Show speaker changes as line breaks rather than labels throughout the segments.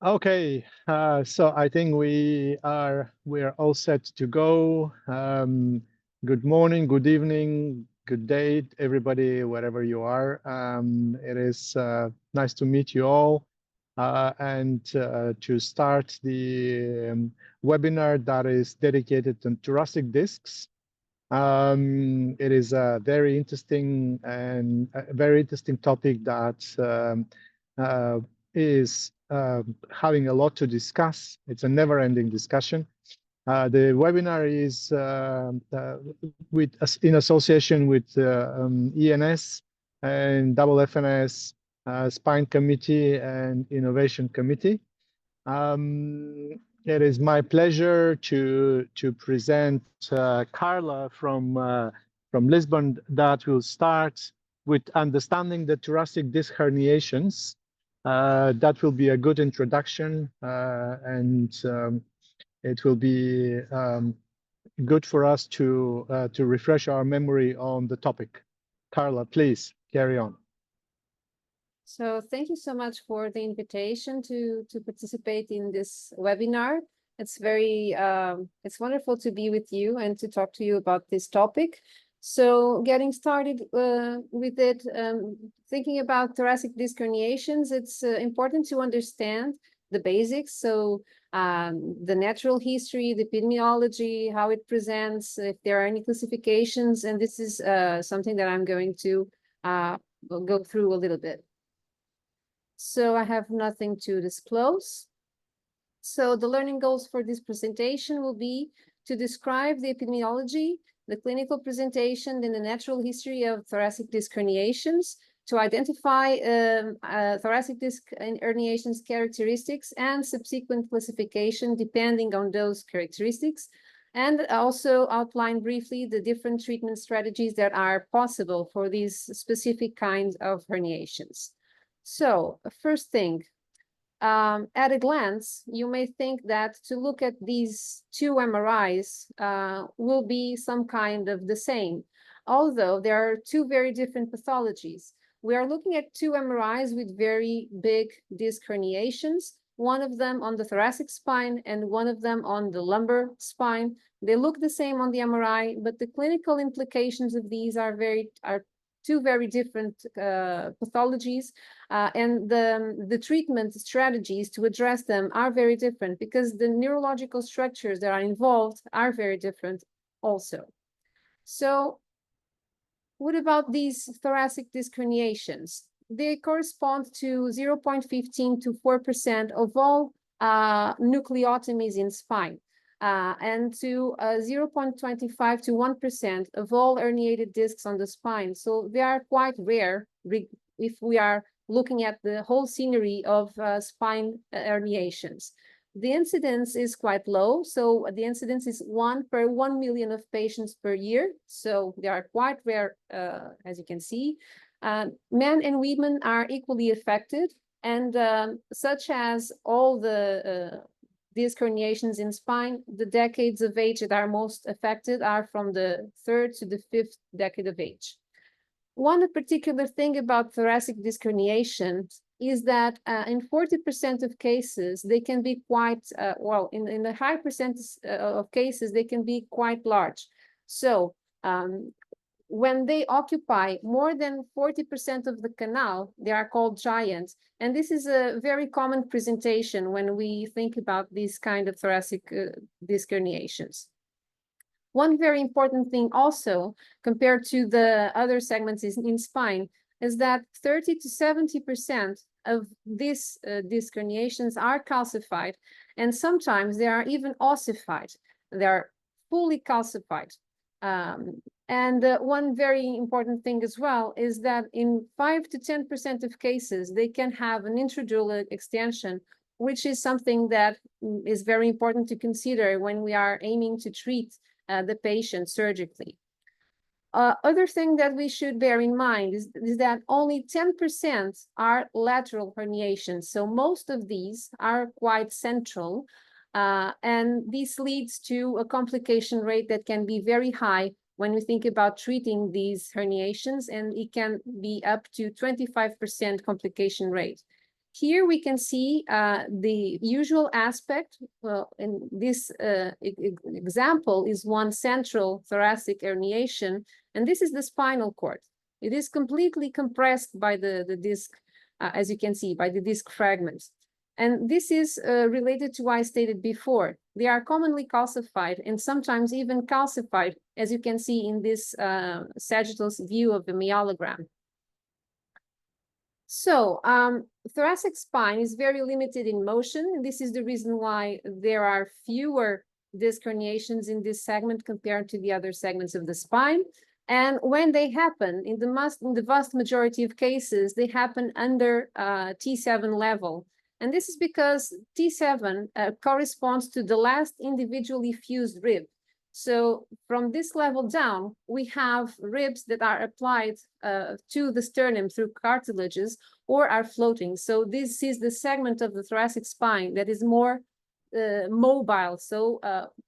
Okay, so I think we are all set to go. Good morning, good evening, good day, everybody, wherever you are. It is nice to meet you all, and to start the webinar that is dedicated to thoracic discs. It is a very interesting and a very interesting topic that is having a lot to discuss. It's a never-ending discussion. The webinar is in association with EANS and double FNS, Spine Committee and Innovation Committee. It is my pleasure to present Carla from Lisbon that will start with understanding the thoracic disc herniations. That will be a good introduction, and it will be good for us to refresh our memory on the topic. Carla, please carry on.
So thank you so much for the invitation to participate in this webinar. It's it's wonderful to be with you and to talk to you about this topic. So getting started with it, thinking about thoracic disc herniations, it's important to understand the basics. So the natural history, the epidemiology, how it presents, if there are any classifications, and this is something that I'm going to go through a little bit. So I have nothing to disclose. So the learning goals for this presentation will be to describe the epidemiology, the clinical presentation, and the natural history of thoracic disc herniations, to identify thoracic disc herniations characteristics and subsequent classification depending on those characteristics, and also outline briefly the different treatment strategies that are possible for these specific kinds of herniations. So first thing, at a glance, you may think that to look at these two MRIs will be some kind of the same, although there are two very different pathologies. We are looking at two MRIs with very big disc herniations, one of them on the thoracic spine and one of them on the lumbar spine. They look the same on the MRI, but the clinical implications of these are two very different pathologies, and the treatment strategies to address them are very different because the neurological structures that are involved are very different also. So what about these thoracic disc herniations? They correspond to 0.15 to 4% of all nucleotomies in spine. And to 0.25 to 1% of all herniated discs on the spine. So they are quite rare if we are looking at the whole scenery of spine herniations. The incidence is quite low. So the incidence is 1 per 1 million of patients per year. So they are quite rare, as you can see. Men and women are equally affected, and such as all the disc herniations in spine, the decades of age that are most affected are from the 3rd to the 5th decade of age. One particular thing about thoracic disc herniations is that in 40% of cases, they can be quite, in a high percentage of cases, they can be quite large. So when they occupy more than 40% of the canal, they are called giants. And this is a very common presentation when we think about these kind of thoracic disc herniations. One very important thing also, compared to the other segments in spine, is that 30 to 70% of these disc herniations are calcified, and sometimes they are even ossified. They are fully calcified. And one very important thing as well is that in 5 to 10% of cases, they can have an intradural extension, which is something that is very important to consider when we are aiming to treat the patient surgically. Other thing that we should bear in mind is that only 10% are lateral herniations. So most of these are quite central, and this leads to a complication rate that can be very high when we think about treating these herniations, and it can be up to 25% complication rate. Here we can see the usual aspect. Well, in this example is one central thoracic herniation, and this is the spinal cord. It is completely compressed by the disc, as you can see, by the disc fragments. And this is related to what I stated before. They are commonly calcified and sometimes even calcified, as you can see in this sagittal view of the myelogram. So thoracic spine is very limited in motion. This is the reason why there are fewer disc herniations in this segment compared to the other segments of the spine. And when they happen, in the vast majority of cases, they happen under T7 level. And this is because T7 corresponds to the last individually fused rib. So from this level down, we have ribs that are applied to the sternum through cartilages or are floating. So this is the segment of the thoracic spine that is more mobile. So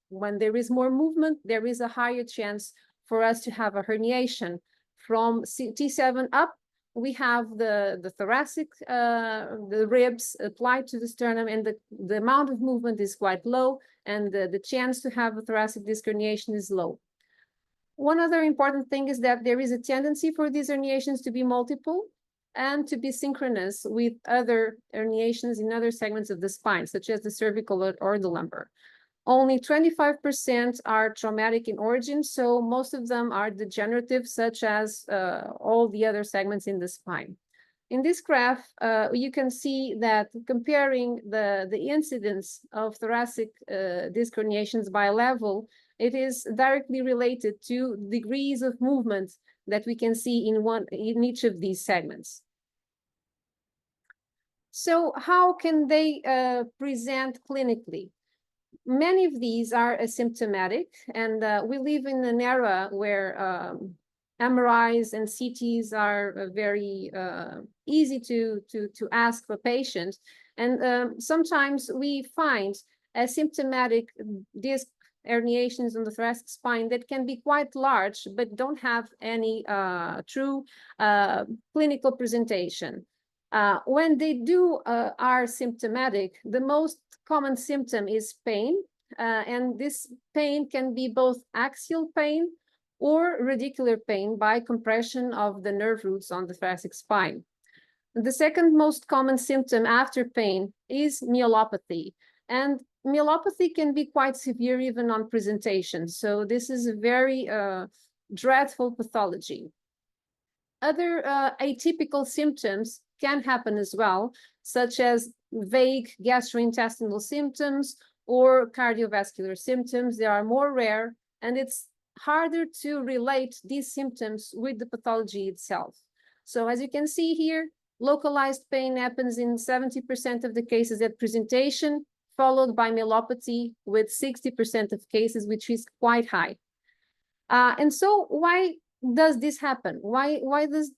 when there is more movement, there is a higher chance for us to have a herniation. From T7 up, we have the thoracic, the ribs applied to the sternum, and the amount of movement is quite low, and the chance to have a thoracic disc herniation is low. One other important thing is that there is a tendency for these herniations to be multiple and to be synchronous with other herniations in other segments of the spine, such as the cervical or the lumbar. Only 25% are traumatic in origin, so most of them are degenerative, such as all the other segments in the spine. In this graph, you can see that comparing the incidence of thoracic disc herniations by level, it is directly related to degrees of movement that we can see in each of these segments. So how can they present clinically? Many of these are asymptomatic, and we live in an era where MRIs and CTs are very easy to ask for patients. And sometimes we find asymptomatic disc herniations on the thoracic spine that can be quite large, but don't have any true clinical presentation. When they are symptomatic, the most common symptom is pain, and this pain can be both axial pain or radicular pain by compression of the nerve roots on the thoracic spine. The second most common symptom after pain is myelopathy, and myelopathy can be quite severe even on presentation. So this is a very dreadful pathology. Other atypical symptoms can happen as well, such as vague gastrointestinal symptoms or cardiovascular symptoms. They are more rare, and it's harder to relate these symptoms with the pathology itself. So as you can see here, localized pain happens in 70% of the cases at presentation, followed by myelopathy with 60% of cases, which is quite high. And so why does this happen? Why is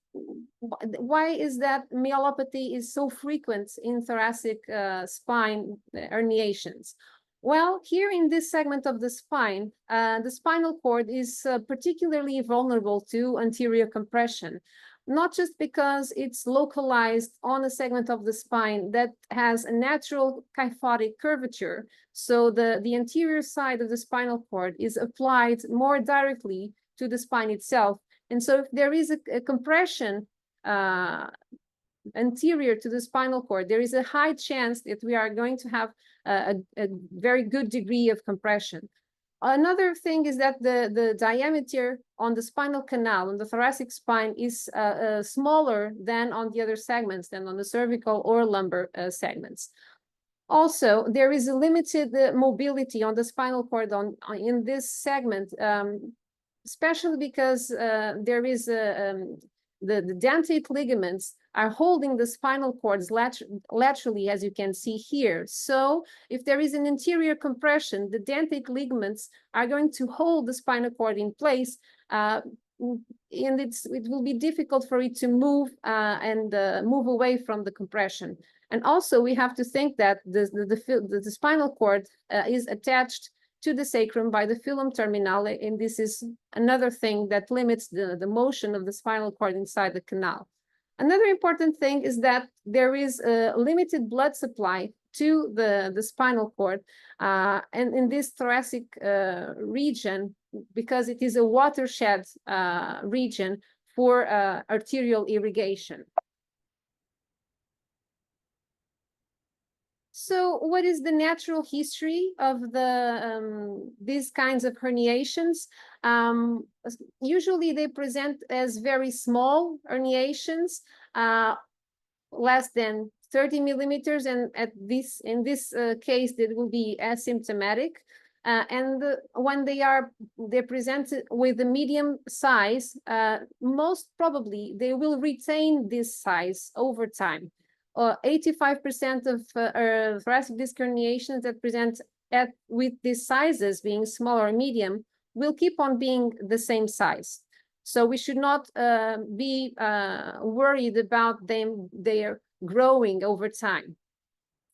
that myelopathy is so frequent in thoracic spine herniations? Well, here in this segment of the spine, the spinal cord is particularly vulnerable to anterior compression, not just because it's localized on a segment of the spine that has a natural kyphotic curvature. So the anterior side of the spinal cord is applied more directly to the spine itself. And so if there is a compression anterior to the spinal cord, there is a high chance that we are going to have a very good degree of compression. Another thing is that the diameter on the spinal canal, on the thoracic spine, is smaller than on the other segments, than on the cervical or lumbar segments. Also, there is a limited mobility on the spinal cord in this segment, especially because there is the dentate ligaments are holding the spinal cords laterally, as you can see here. So if there is an anterior compression, the dentate ligaments are going to hold the spinal cord in place, and it will be difficult for it to move and move away from the compression. And also we have to think that the spinal cord is attached to the sacrum by the filum terminale, and this is another thing that limits the motion of the spinal cord inside the canal. Another important thing is that there is a limited blood supply to the spinal cord, and in this thoracic region, because it is a watershed region for arterial irrigation. So what is the natural history of these kinds of herniations? Usually they present as very small herniations, less than 30 millimeters, and in this case, it will be asymptomatic. And when they're presented with a medium size, most probably they will retain this size over time. 85% of thoracic disc herniations that present with these sizes being small or medium will keep on being the same size. So we should not be worried about they're growing over time.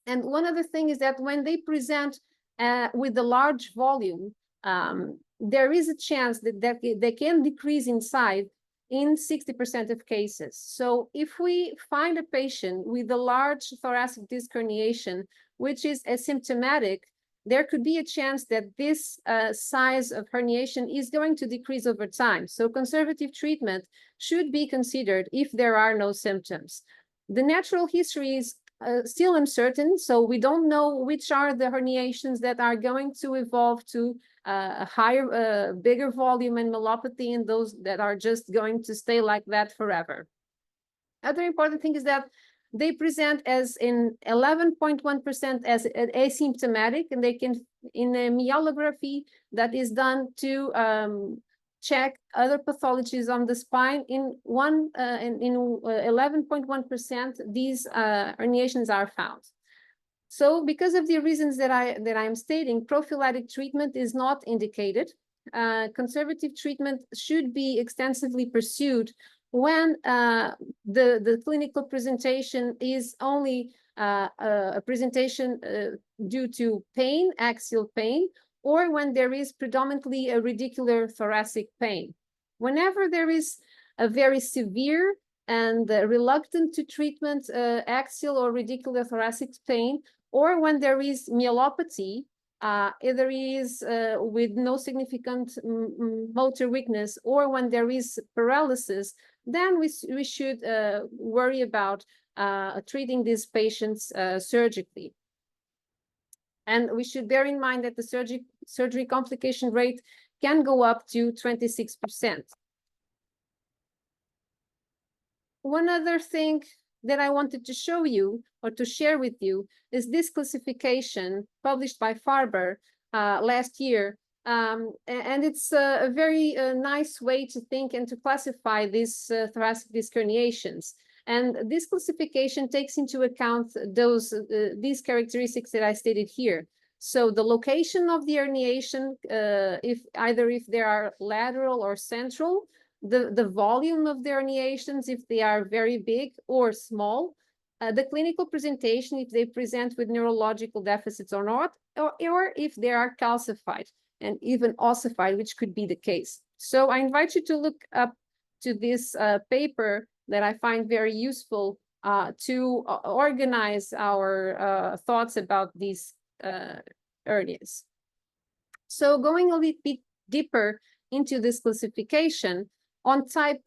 And one other thing is that when they present with a large volume, there is a chance that they can decrease in size in 60% of cases. So if we find a patient with a large thoracic disc herniation, which is asymptomatic, there could be a chance that this size of herniation is going to decrease over time. So conservative treatment should be considered if there are no symptoms. The natural history is still uncertain, so we don't know which are the herniations that are going to evolve to a higher, bigger volume and myelopathy, and those that are just going to stay like that forever. Other important thing is that they present as in 11.1% as asymptomatic, and they can, in a myelography that is done to check other pathologies on the spine, in 11.1%, these herniations are found. So because of the reasons that I'm stating, prophylactic treatment is not indicated. Conservative treatment should be extensively pursued when the clinical presentation is only a presentation due to pain, axial pain, or when there is predominantly a radicular thoracic pain. Whenever there is a very severe and reluctant to treatment axial or radicular thoracic pain, or when there is myelopathy, either is with no significant motor weakness, or when there is paralysis, then we should worry about treating these patients surgically. And we should bear in mind that the surgery complication rate can go up to 26%. One other thing that I wanted to show you or to share with you is this classification published by Farber last year. And it's a very nice way to think and to classify these thoracic disc herniations. And this classification takes into account these characteristics that I stated here. So the location of the herniation, if they are lateral or central, the volume of the herniations, if they are very big or small, the clinical presentation, if they present with neurological deficits or not, or if they are calcified and even ossified, which could be the case. So I invite you to look up to this paper that I find very useful to organize our thoughts about these hernias. So going a little bit deeper into this classification, on type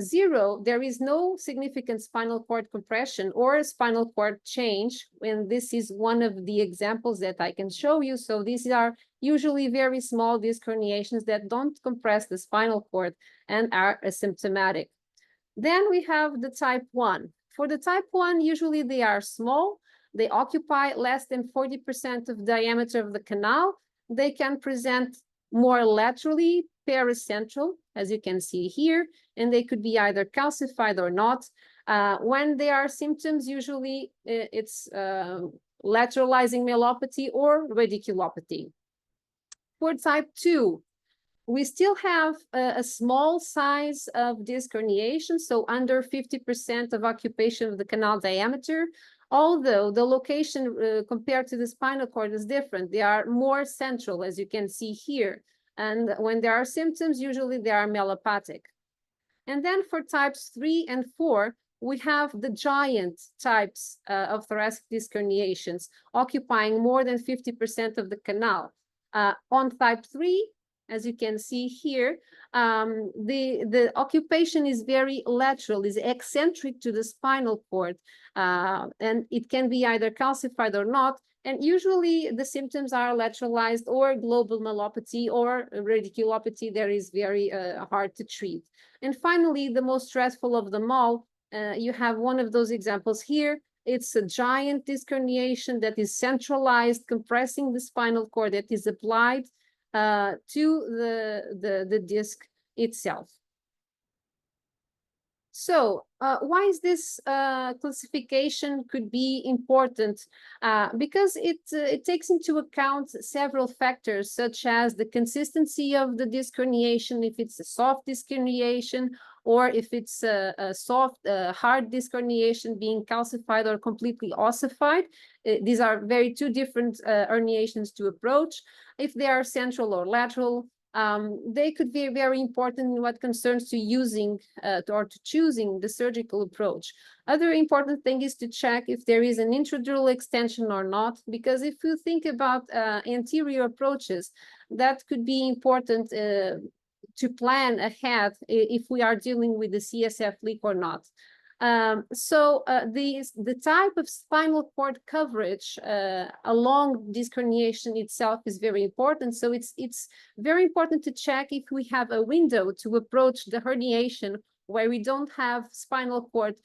0, there is no significant spinal cord compression or spinal cord change, and this is one of the examples that I can show you. So these are usually very small disc herniations that don't compress the spinal cord and are asymptomatic. Then we have the type 1. For the type 1, usually they are small. They occupy less than 40% of the diameter of the canal. They can present more laterally, pericentral, as you can see here, and they could be either calcified or not. When there are symptoms, usually it's lateralizing myelopathy or radiculopathy. For type 2, we still have a small size of disc herniation, so under 50% of occupation of the canal diameter, although the location compared to the spinal cord is different. They are more central, as you can see here. And when there are symptoms, usually they are myelopathic. And then for types 3 and 4, we have the giant types of thoracic disc herniations occupying more than 50% of the canal. On type 3, as you can see here, the occupation is very lateral, is eccentric to the spinal cord, and it can be either calcified or not. And usually the symptoms are lateralized or global myelopathy or radiculopathy that is very hard to treat. And finally, the most stressful of them all, you have one of those examples here. It's a giant disc herniation that is centralized, compressing the spinal cord, that is applied to the disc itself. So why is this classification could be important? Because it takes into account several factors, such as the consistency of the disc herniation, if it's a soft disc herniation, or if it's a soft, hard disc herniation being calcified or completely ossified. These are two different herniations to approach. If they are central or lateral, they could be very important in what concerns to using or to choosing the surgical approach. Other important thing is to check if there is an intradural extension or not, because if you think about anterior approaches, that could be important to plan ahead if we are dealing with the CSF leak or not. The type of spinal cord coverage along disc herniation itself is very important. So it's very important to check if we have a window to approach the herniation where we don't have spinal cord,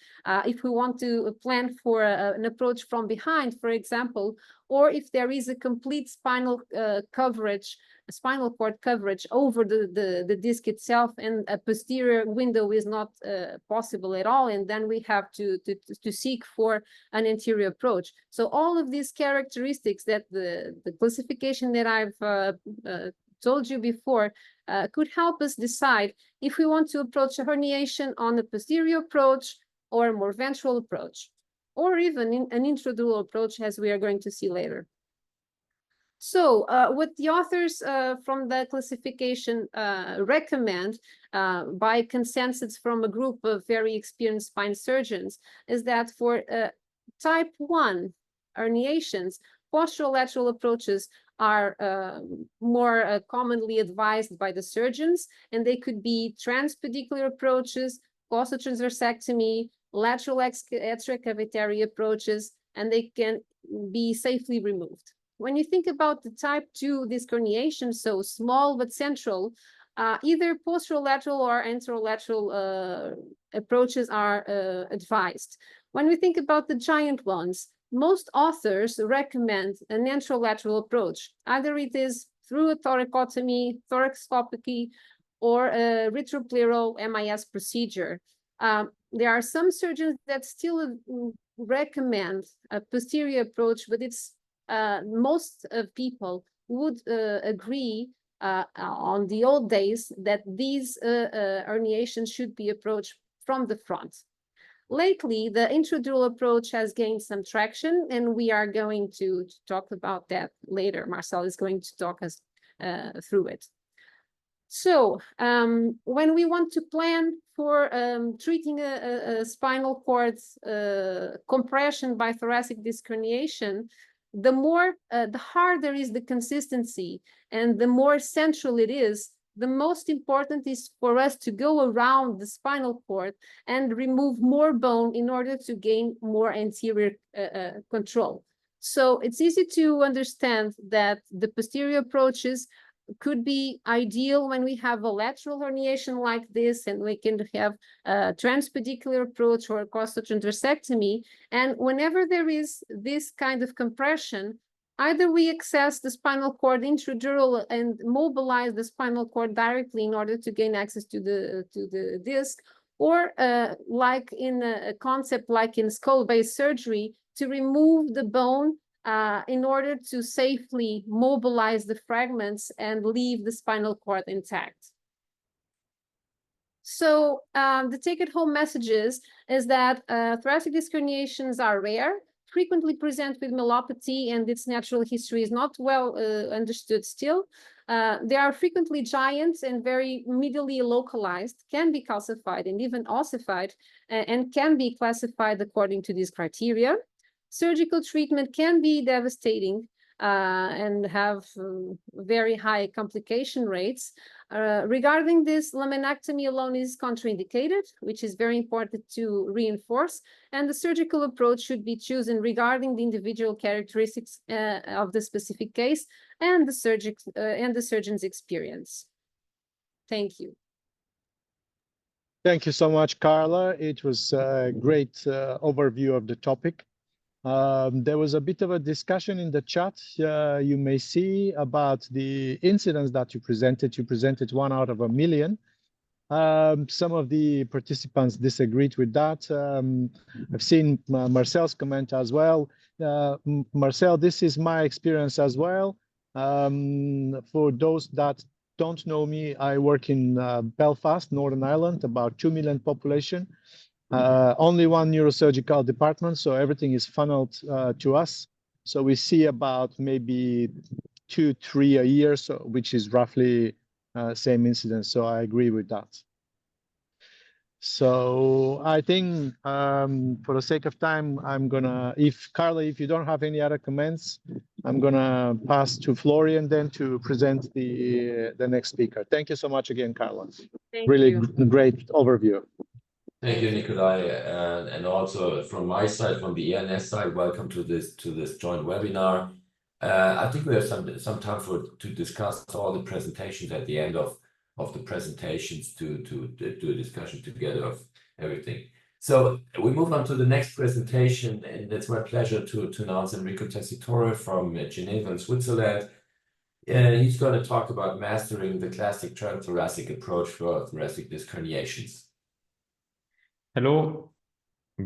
if we want to plan for an approach from behind, for example, or if there is a complete spinal cord coverage over the disc itself, and a posterior window is not possible at all, and then we have to seek for an anterior approach. So all of these characteristics that the classification that I've told you before could help us decide if we want to approach a herniation on a posterior approach or a more ventral approach, or even an intradural approach, as we are going to see later. So what the authors from the classification recommend by consensus from a group of very experienced spine surgeons is that for type 1 herniations, posterolateral approaches are more commonly advised by the surgeons, and they could be transpedicular approaches, costotransversectomy, lateral extracavitary approaches, and they can be safely removed. When you think about the type 2 disc herniation, so small but central, either posterolateral or anterolateral approaches are advised. When we think about the giant ones, most authors recommend an anterolateral approach. Either it is through a thoracotomy, thoracoscopy, or a retropleural MIS procedure. There are some surgeons that still recommend a posterior approach, but it's most people would agree on the old days that these herniations should be approached from the front. Lately, the intradural approach has gained some traction, and we are going to talk about that later. Marcel is going to talk us through it. So when we want to plan for treating a spinal cord compression by thoracic disc herniation, the harder is the consistency, and the more central it is, the most important is for us to go around the spinal cord and remove more bone in order to gain more anterior control. So it's easy to understand that the posterior approaches could be ideal when we have a lateral herniation like this, and we can have a transpedicular approach or a costotransversectomy. And whenever there is this kind of compression, either we access the spinal cord intradural and mobilize the spinal cord directly in order to gain access to the disc, or like in a concept like in skull-based surgery, to remove the bone in order to safely mobilize the fragments and leave the spinal cord intact. So the take-it-home messages is that thoracic disc herniations are rare. frequently present with myelopathy, and its natural history is not well understood still. They are frequently giant and very medially localized, can be calcified and even ossified, and can be classified according to these criteria. Surgical treatment can be devastating and have very high complication rates. Regarding this, laminectomy alone is contraindicated, which is very important to reinforce, and the surgical approach should be chosen regarding the individual characteristics of the specific case and the surgeon's experience. Thank you.
Thank you so much, Carla. It was a great overview of the topic. There was a bit of a discussion in the chat, you may see, about the incidents that you presented. You presented 1 out of 1 million. Some of the participants disagreed with that. I've seen Marcel's comment as well. Marcel, this is my experience as well. For those that don't know me, I work in Belfast, Northern Ireland, about 2 million population. Only 1 neurosurgical department, so everything is funneled to us. So we see about maybe 2, 3 a year, so which is roughly same incidence. So I agree with that. So I think for the sake of time, I'm gonna, if Carla, if you don't have any other comments, I'm gonna pass to Florian then to present the next speaker. Thank you so much again, Carla. Really great overview.
Thank you, Nikolai, and also from my side, from the EANS side, welcome to this joint webinar. I think we have some time to discuss all the presentations at the end of the presentations to do a discussion together of everything. So we move on to the next presentation, and it's my pleasure to announce Enrico Tessitore from Geneva in Switzerland. He's going to talk about mastering the classic transthoracic approach for thoracic disc herniations.
Hello,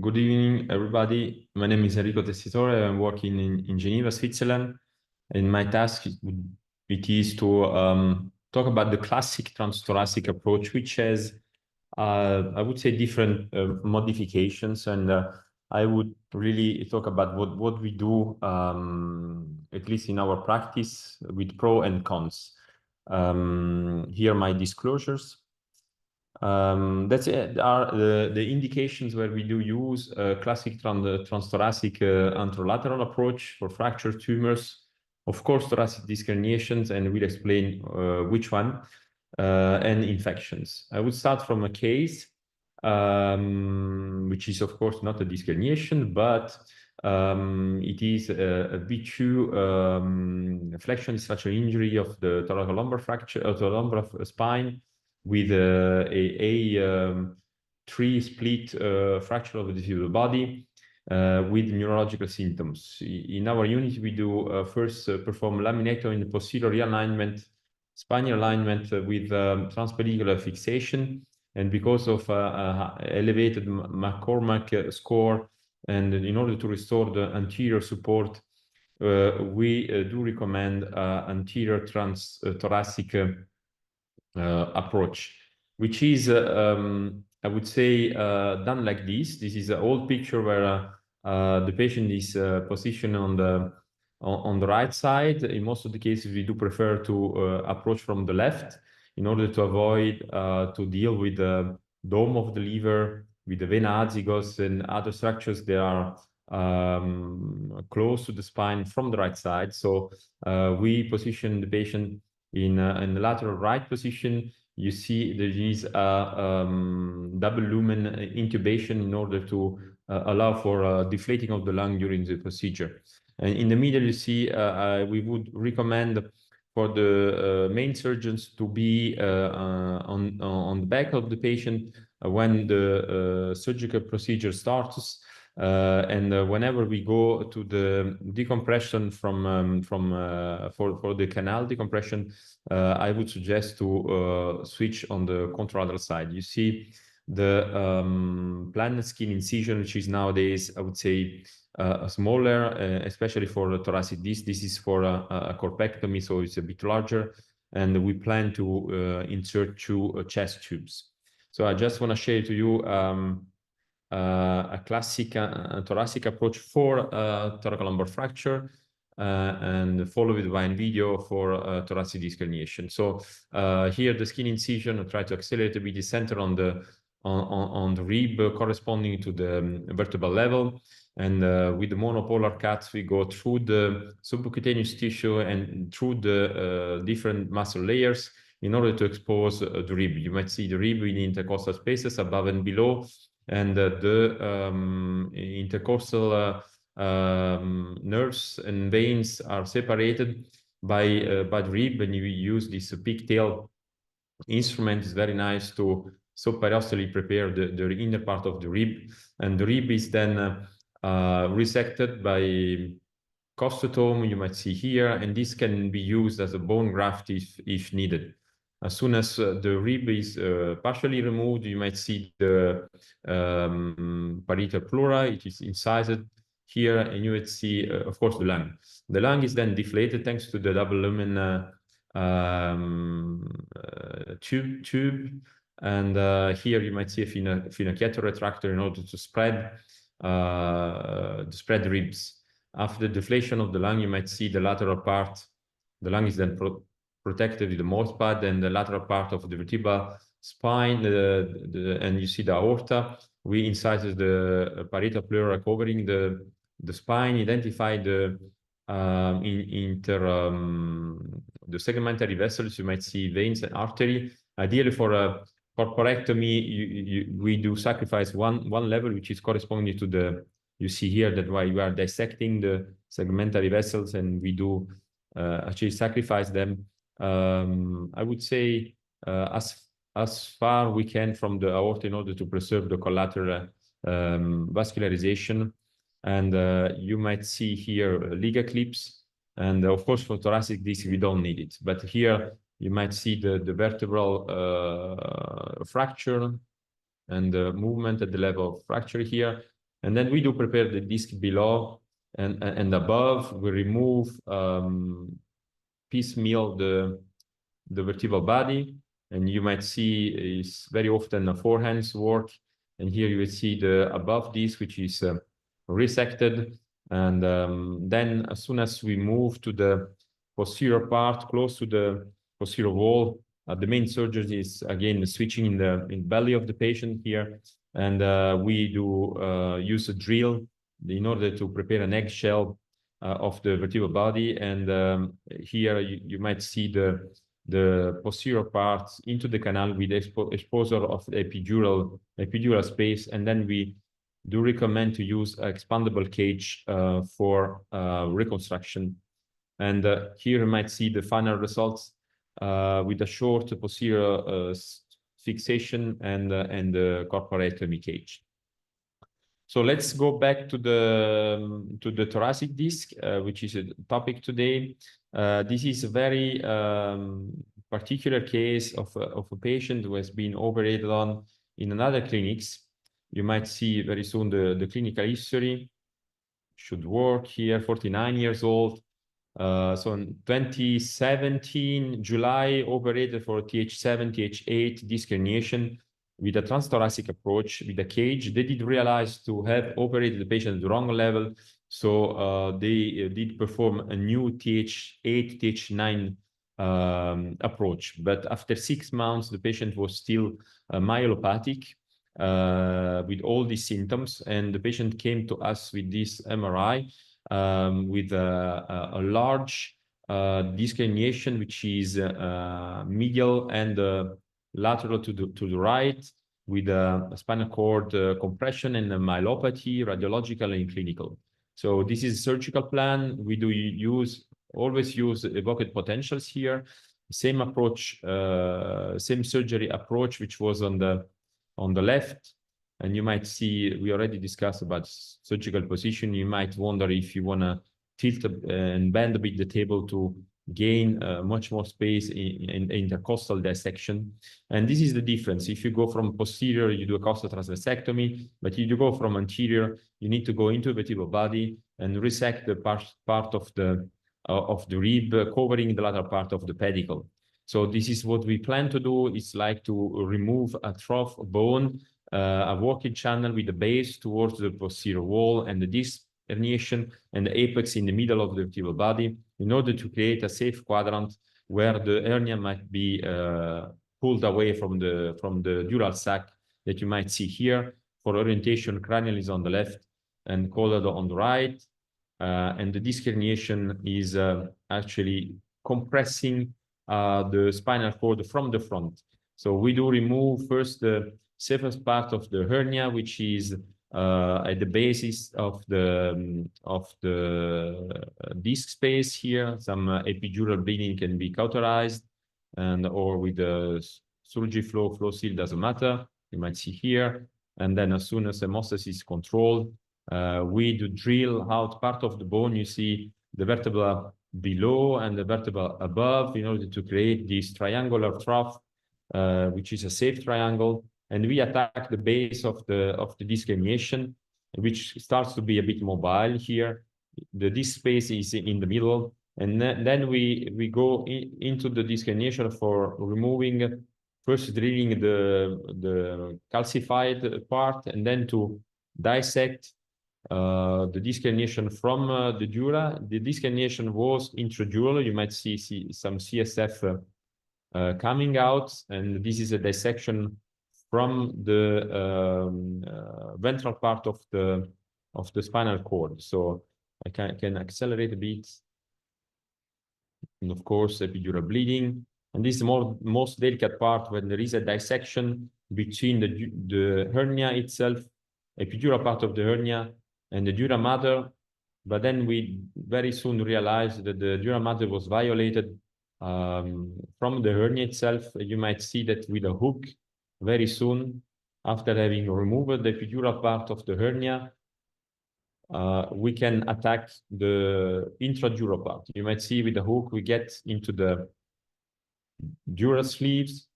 good evening, everybody. My name is Enrico Tessitore. I'm working in Geneva, Switzerland, and my task is to talk about the classic transthoracic approach, which has, I would say, different modifications, and I would really talk about what we do, at least in our practice, with pros and cons. Here are my disclosures. That's it. Are the indications where we do use classic transthoracic anterolateral approach for fracture tumors, of course, thoracic disc herniations, and we'll explain which one, and infections. I would start from a case, which is, of course, not a disc herniation, but it is a V2 flexion structural injury of the thoracolumbar fracture, thoracolumbar spine, with a 3 split fracture of the vertebral body with neurological symptoms. In our unit, we do first perform laminectomy in the posterior realignment, spinal alignment with transpedicular fixation. And because of elevated McCormack score, and in order to restore the anterior support, we do recommend anterior transthoracic approach, which is, I would say, done like this. This is an old picture where the patient is positioned on the right side. In most of the cases, we do prefer to approach from the left in order to avoid to deal with the dome of the liver, with the vena azygos and other structures that are close to the spine from the right side. So we position the patient in the lateral right position. You see there is a double lumen intubation in order to allow for deflating of the lung during the procedure. And in the middle, you see we would recommend for the main surgeons to be on the back of the patient when the surgical procedure starts. And whenever we go to the decompression for the canal decompression, I would suggest to switch on the contralateral side. You see the planned skin incision, which is nowadays, I would say, smaller, especially for the thoracic disc. This is for a corpectomy, so it's a bit larger, and we plan to insert 2 chest tubes. So I just want to share to you a classic thoracic approach for thoracolumbar fracture, and followed with one video for thoracic disc herniation. So here the skin incision, I try to accelerate a bit, is centered on the rib corresponding to the vertebral level. And with the monopolar cuts, we go through the subcutaneous tissue and through the different muscle layers in order to expose the rib. You might see the rib in intercostal spaces above and below, and the intercostal nerves and veins are separated by the rib, and you use this pigtail instrument. Is very nice to subperiosteally prepare the inner part of the rib, and the rib is then resected by costotome, you might see here, and this can be used as a bone graft if needed. As soon as the rib is partially removed, you might see the parietal pleura. It is incised here, and you would see, of course, the lung. The lung is then deflated thanks to the double lumen tube. And here you might see a phenociator retractor in order to spread the ribs. After the deflation of the lung, you might see the lateral part. The lung is then protected with the mouth pad, and the lateral part of the vertebral spine, and you see the aorta. We incised the parietal pleura covering the spine, identify the the segmentary vessels. You might see veins and artery. Ideally, for a corporectomy, we do sacrifice one level, which is corresponding to the, you see here that why you are dissecting the segmentary vessels, and we do actually sacrifice them. I would say as far we can from the aorta in order to preserve the collateral vascularization. And you might see here liga clips, and of course for thoracic disc we don't need it, but here you might see the vertebral fracture and the movement at the level of fracture here. And then we do prepare the disc below and above. We remove piecemeal the vertebral body, and you might see is very often a forehands work. And here you will see the above disc, which is resected. And then as soon as we move to the posterior part, close to the posterior wall, the main surgery is again switching in the belly of the patient here. And we do use a drill in order to prepare an eggshell of the vertebral body. And here you might see the posterior part into the canal with exposure of the epidural space. And then we do recommend to use an expandable cage for reconstruction. And here you might see the final results with a short posterior fixation and the corporectomy cage. So let's go back to the thoracic disc, which is a topic today. This is a very particular case of a patient who has been operated on in another clinics. You might see very soon the clinical history. Should work here, 49 years old. So in 2017, July, operated for TH7, TH8 disc herniation with a transthoracic approach with a cage. They did realize to have operated the patient at the wrong level. So they did perform a new TH8, TH9 approach. But after 6 months, the patient was still myelopathic with all these symptoms. And the patient came to us with this MRI with a large disc herniation, which is medial and lateral to the right, with a spinal cord compression and a myelopathy, radiological and clinical. So this is a surgical plan. We do always use evoked potentials here. Same approach, same surgery approach, which was on the left. And you might see, we already discussed about surgical position. You might wonder if you want to tilt and bend a bit the table to gain much more space in intercostal dissection. And this is the difference. If you go from posterior, you do a costal transversectomy, but if you go from anterior, you need to go into the vertebral body and resect the part of the rib covering the lateral part of the pedicle. So this is what we plan to do. It's like to remove a trough bone a walking channel with the base towards the posterior wall and the disc herniation and the apex in the middle of the vertebral body in order to create a safe quadrant where the hernia might be pulled away from the dural sac that you might see here. For orientation, cranial is on the left and collar on the right. And the disc herniation is actually compressing the spinal cord from the front. So we do remove first the safest part of the hernia, which is at the basis of the disc space here. Some epidural bleeding can be cauterized, and or with the surgery flow seal doesn't matter. You might see here. And then as soon as hemostasis is controlled, we do drill out part of the bone. You see the vertebra below and the vertebra above in order to create this triangular trough, which is a safe triangle. And we attack the base of the disc herniation, which starts to be a bit mobile here. The disc space is in the middle. And then we go into the disc herniation for removing, first drilling the calcified part, and then to dissect the disc herniation from the dura. The disc herniation was intradural. You might see some CSF coming out, and this is a dissection from the ventral part of the spinal cord. So I can accelerate a bit. And of course, epidural bleeding. And this is the most delicate part when there is a dissection between the hernia itself, epidural part of the hernia, and the dura mater. But then we very soon realized that the dura mater was violated from the hernia itself. You might see that with a hook very soon after having removed the epidural part of the hernia. We can attack the intradural part. You might see with the hook, we get into the dural sleeves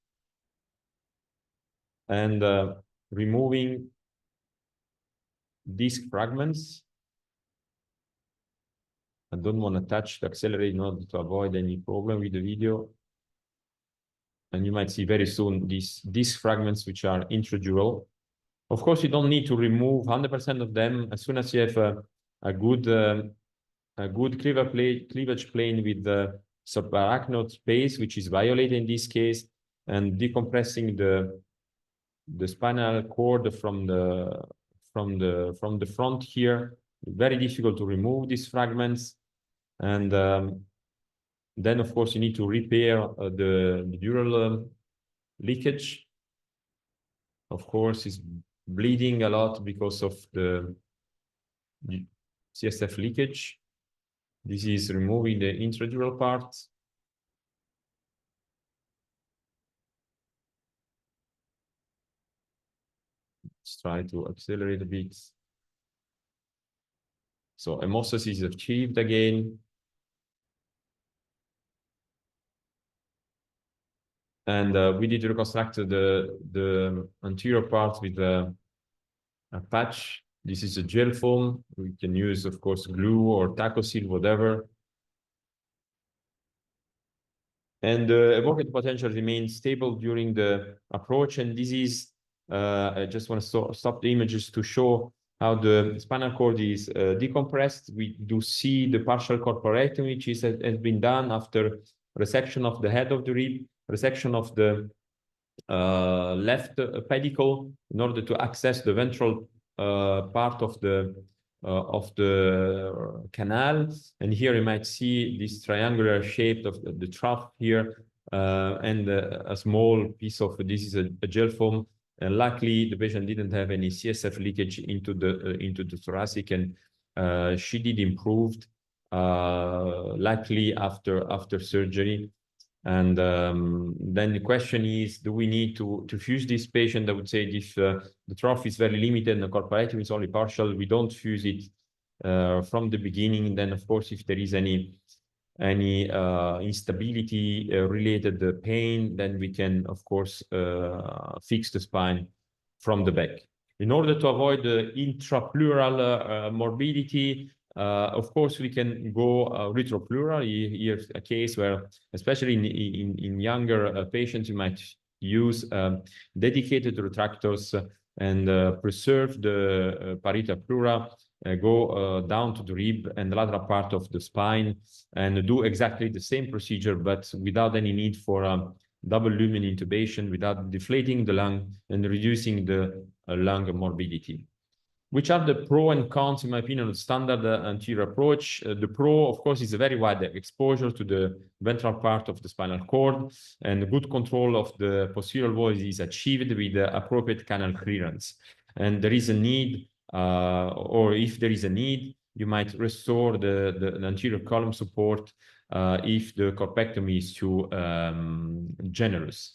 and removing disc fragments. I don't want to touch the accelerator in order to avoid any problem with the video. And you might see very soon these disc fragments, which are intradural. Of course, you don't need to remove 100% of them. As soon as you have a good cleavage plane with the subarachnoid space, which is violated in this case, and decompressing the spinal cord from the front here, very difficult to remove these fragments. And then, of course, you need to repair the dural leakage. Of course, it's bleeding a lot because of the CSF leakage. This is removing the intradural part. Let's try to accelerate a bit. So hemostasis is achieved again. And we did reconstruct the anterior part with a patch. This is a gel foam. We can use, of course, glue or taco seal, whatever. And the evocative potential remains stable during the approach. And this is, I just want to stop the images to show how the spinal cord is decompressed. We do see the partial corporectomy, which has been done after resection of the head of the rib, resection of the left pedicle in order to access the ventral part of the canal. And here you might see this triangular shape of the trough here, and a small piece of this is a gel foam. And luckily, the patient didn't have any CSF leakage into the thoracic, and she did improved, luckily after surgery. And then the question is, do we need to fuse this patient? I would say if the trough is very limited and the corporectomy is only partial, we don't fuse it from the beginning. Then, of course, if there is any instability related pain, then we can, of course, fix the spine from the back. In order to avoid the intrapleural morbidity, of course, we can go retropleural. Here's a case where, especially in younger patients, you might use dedicated retractors and preserve the parietal pleura, go down to the rib and the lateral part of the spine, and do exactly the same procedure, but without any need for double lumen intubation, without deflating the lung and reducing the lung morbidity. Which are the pro and cons, in my opinion, of standard anterior approach? The pro, of course, is a very wide exposure to the ventral part of the spinal cord, and good control of the posterior wall is achieved with the appropriate canal clearance. And there is a need, or if there is a need, you might restore the anterior column support if the corpectomy is too generous.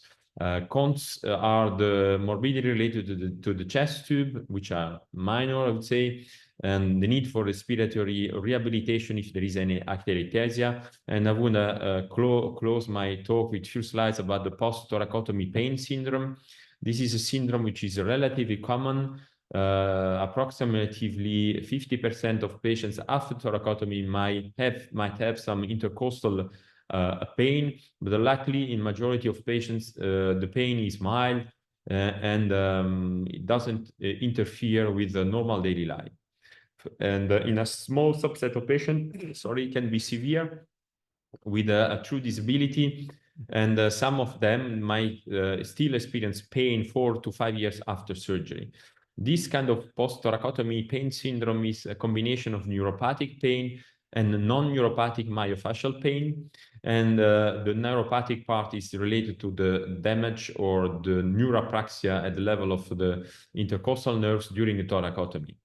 Cons are the morbidity related to the chest tube, which are minor, I would say, and the need for respiratory rehabilitation if there is any atelectasia. And I want to close my talk with few slides about the post-thoracotomy pain syndrome. This is a syndrome which is relatively common. Approximately 50% of patients after thoracotomy might have some intercostal pain, but luckily in majority of patients the pain is mild and it doesn't interfere with the normal daily life. And in a small subset of patients, sorry, it can be severe with a true disability, and some of them might still experience pain 4 to 5 years after surgery. This kind of post-thoracotomy pain syndrome is a combination of neuropathic pain and non-neuropathic myofascial pain. And the neuropathic part is related to the damage or the neuropraxia at the level of the intercostal nerves during the thoracotomy.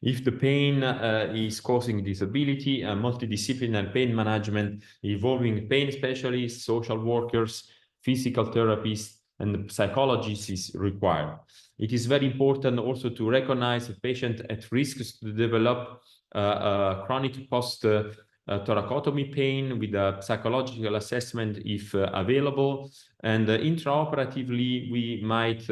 If the pain is causing disability, multidisciplinary pain management involving pain specialists, social workers, physical therapists, and psychologists is required. It is very important also to recognize a patient at risk to develop chronic post-thoracotomy pain with a psychological assessment if available. And intraoperatively, we might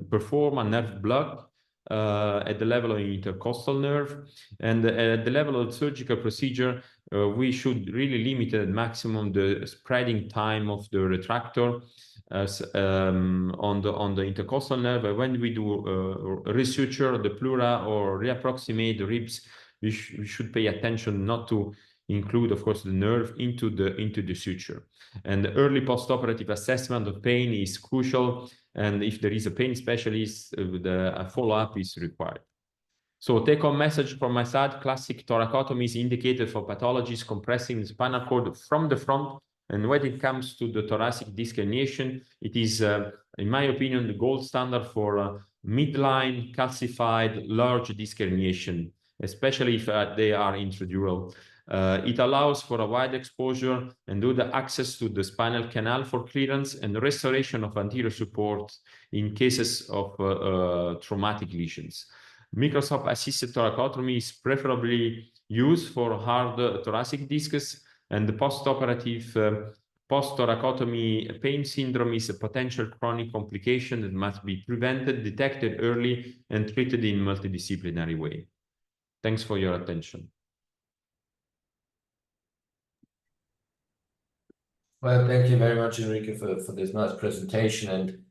perform a nerve block at the level of intercostal nerve, and at the level of surgical procedure, we should really limit at maximum the spreading time of the retractor on the intercostal nerve. When we do resuture the pleura or reapproximate the ribs, we should pay attention not to include, of course, the nerve into the suture. And early postoperative assessment of pain is crucial, and if there is a pain specialist, a follow-up is required. So take-home message from my side: classic thoracotomy is indicated for pathologies compressing the spinal cord from the front, and when it comes to the thoracic disc herniation, it is, in my opinion, the gold standard for midline calcified large disc herniation, especially if they are intradural. It allows for a wide exposure and do the access to the spinal canal for clearance and restoration of anterior support in cases of traumatic lesions. Microscope assisted thoracotomy is preferably used for hard thoracic discs, and the post-operative post-thoracotomy pain syndrome is a potential chronic complication that must be prevented, detected early, and treated in a multidisciplinary way. Thanks for your attention.
Well, thank you very much, Enrique, for this nice presentation, and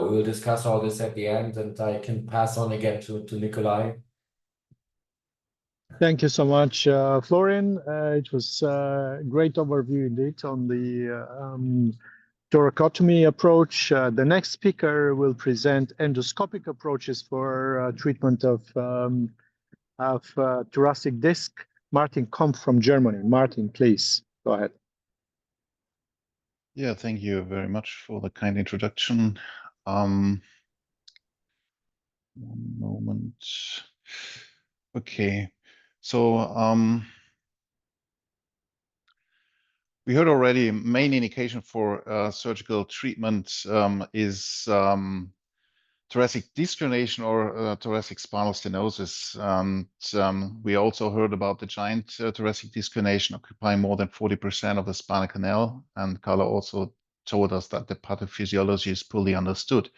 we will discuss all this at the end, and I can pass on again to Nikolai.
Thank you so much, Florian. It was a great overview indeed on the thoracotomy approach. The next speaker will present endoscopic approaches for treatment of thoracic disc. Martin Komp from Germany. Martin, please go ahead.
Yeah, thank you very much for the kind introduction. One moment. Okay, so we heard already main indication for surgical treatment is thoracic disc herniation or thoracic spinal stenosis. And we also heard about the giant thoracic disc herniation occupying more than 40% of the spinal canal. And Carla also told us that the pathophysiology is fully understood.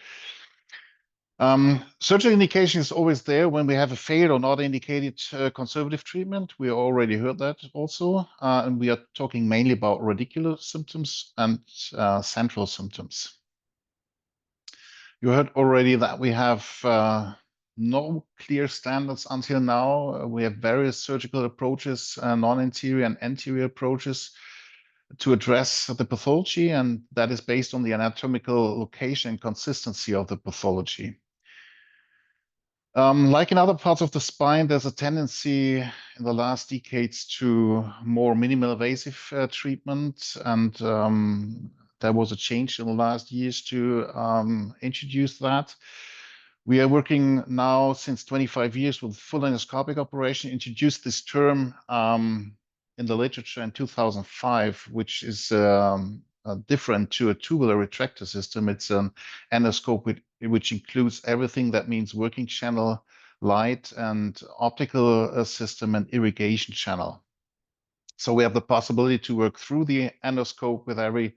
Surgical indication is always there when we have a failed or not indicated conservative treatment. We already heard that also. And we are talking mainly about radicular symptoms and central symptoms. You heard already that we have no clear standards until now. We have various surgical approaches, non-anterior and anterior approaches to address the pathology, and that is based on the anatomical location and consistency of the pathology. Like in other parts of the spine, there's a tendency in the last decades to more minimal invasive treatment, and there was a change in the last years to introduce that. We are working now since 25 years with full endoscopic operation, introduced this term in the literature in 2005, which is different to a tubular retractor system. It's an endoscope which includes everything. That means working channel, light and optical system, and irrigation channel. So we have the possibility to work through the endoscope with every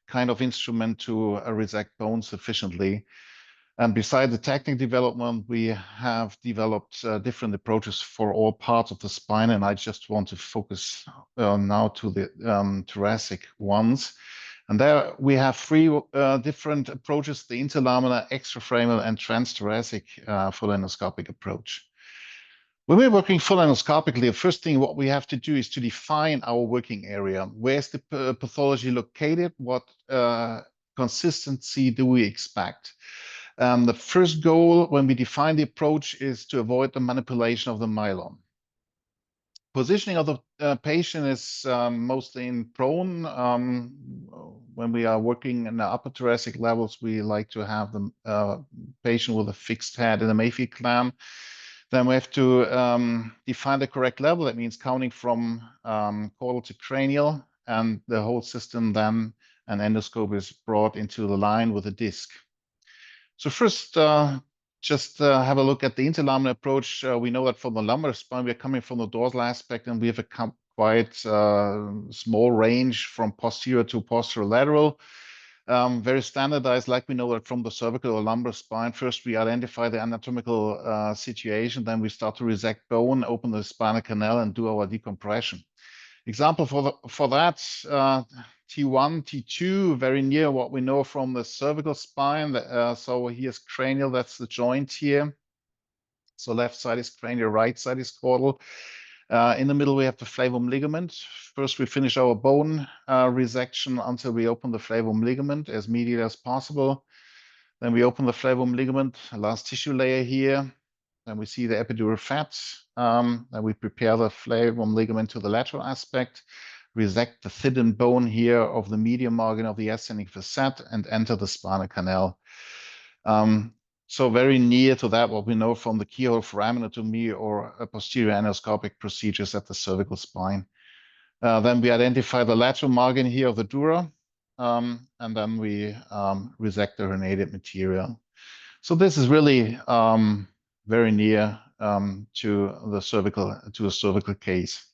kind of instrument to resect bones sufficiently. And beside the technical development, we have developed different approaches for all parts of the spine. And I just want to focus now to the thoracic ones. And there we have three different approaches: the interlaminar, extraframal, and transthoracic full endoscopic approach. When we're working full endoscopically, the first thing what we have to do is to define our working area. Where's the pathology located? What consistency do we expect? The first goal when we define the approach is to avoid the manipulation of the myelin. Positioning of the patient is mostly in prone. When we are working in the upper thoracic levels, we like to have the patient with a fixed head in a Mayfield clamp. Then we have to define the correct level. That means counting from caudal to cranial, and the whole system then an endoscope is brought into the line with a disc. So first, just have a look at the interlaminar approach. We know that from the lumbar spine, we're coming from the dorsal aspect, and we have a quite small range from posterior to posterolateral. Very standardized, like we know that from the cervical or lumbar spine. First, we identify the anatomical situation, then we start to resect bone, open the spinal canal, and do our decompression. Example for that, T1, T2, very near what we know from the cervical spine. So here's cranial, that's the joint here. So left side is cranial, right side is caudal. In the middle, we have the flavum ligament. First, we finish our bone resection until we open the flavum ligament as medial as possible. Then we open the flavum ligament, last tissue layer here. Then we see the epidural fat. Then we prepare the flavum ligament to the lateral aspect, resect the thickened bone here of the medial margin of the ascending facet, and enter the spinal canal. So very near to that, what we know from the keyhole foraminectomy or posterior endoscopic procedures at the cervical spine. Then we identify the lateral margin here of the dura, and then we resect the herniated material. So this is really very near to a cervical case.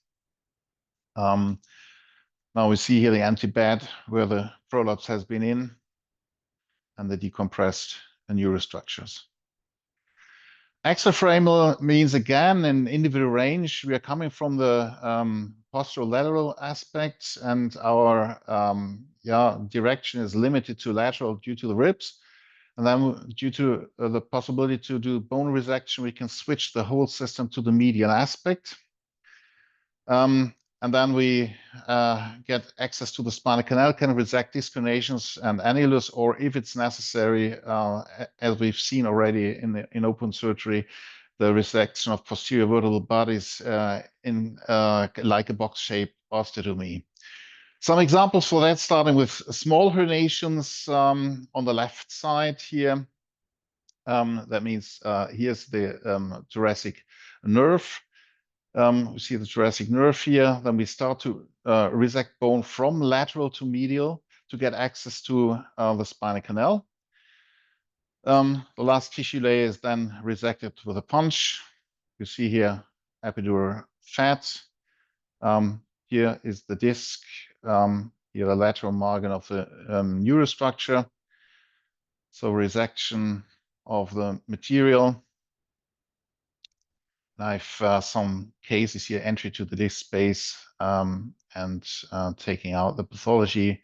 Now we see here the empty bed where the prolapse has been in, and the decompressed neurostructures. Extraframal means, again, an individual range. We are coming from the posterolateral aspect, and our direction is limited to lateral due to the ribs. And then due to the possibility to do bone resection, we can switch the whole system to the medial aspect. And then we get access to the spinal canal, can resect disc herniations and annulus, or if it's necessary, as we've seen already in open surgery, the resection of posterior vertebral bodies in like a box-shaped osteotomy. Some examples for that, starting with small herniations on the left side here. That means here's the thoracic nerve. We see the thoracic nerve here. Then we start to resect bone from lateral to medial to get access to the spinal canal. The last tissue layer is then resected with a punch. You see here epidural fat. Here is the disc. Here the lateral margin of the neurostructure. So resection of the material. I have some cases here, entry to the disc space and taking out the pathology.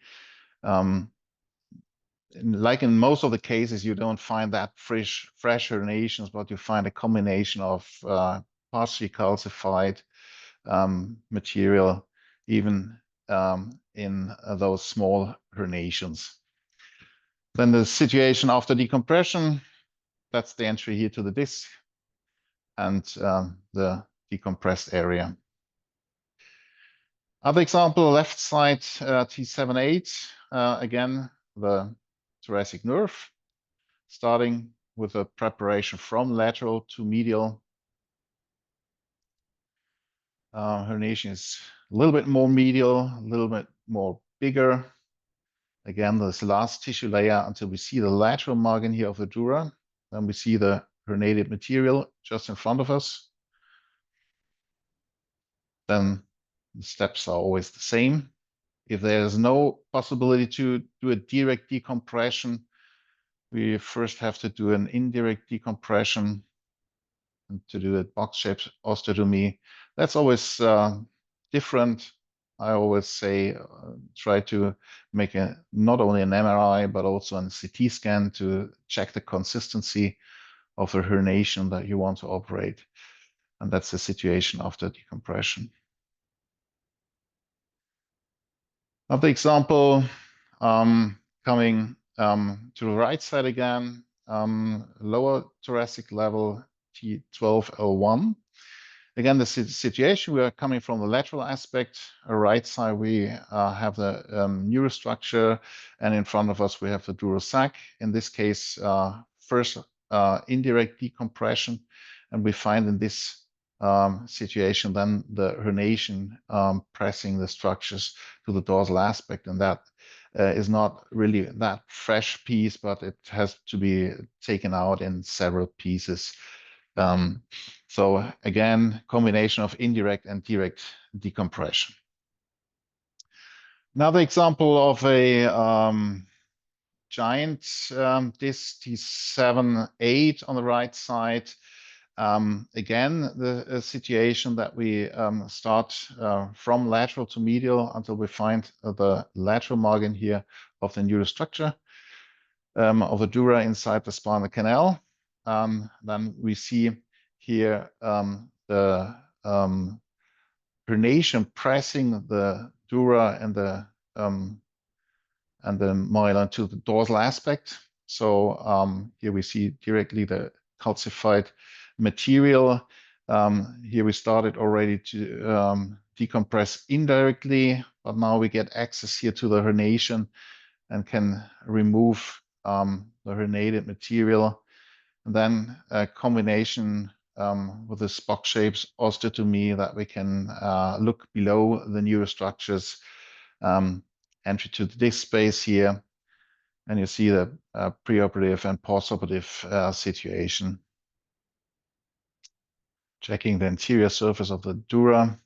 like in most of the cases, you don't find that fresh herniations, but you find a combination of partially calcified material, even in those small herniations. Then the situation after decompression, that's the entry here to the disc and the decompressed area. Other example, left side T7-8, again, the thoracic nerve, starting with a preparation from lateral to medial. Herniation is a little bit more medial, a little bit more bigger. Again, this last tissue layer until we see the lateral margin here of the dura. Then we see the herniated material just in front of us. Then the steps are always the same. If there's no possibility to do a direct decompression, we first have to do an indirect decompression. And to do a box-shaped osteotomy, that's always different. I always say try to make not only an MRI, but also a CT scan to check the consistency of the herniation that you want to operate. And that's the situation after decompression. Another example, coming to the right side again, lower thoracic level, T12L1. Again, the situation, we are coming from the lateral aspect. Right side, we have the neurostructure, and in front of us, we have the dural sac. In this case, first indirect decompression, and we find in this situation then the herniation pressing the structures to the dorsal aspect, and that is not really that fresh piece, but it has to be taken out in several pieces. So again, combination of indirect and direct decompression. Another example of a giant disc T7-8 on the right side. Again, the situation that we start from lateral to medial until we find the lateral margin here of the neurostructure of the dura inside the spinal canal. Then we see here the herniation pressing the dura and the myelin to the dorsal aspect. So here we see directly the calcified material. Here we started already to decompress indirectly, but now we get access here to the herniation and can remove the herniated material. And then a combination with this box-shaped osteotomy that we can look below the neurostructures, entry to the disc space here, and you see the preoperative and postoperative situation. Checking the anterior surface of the dura.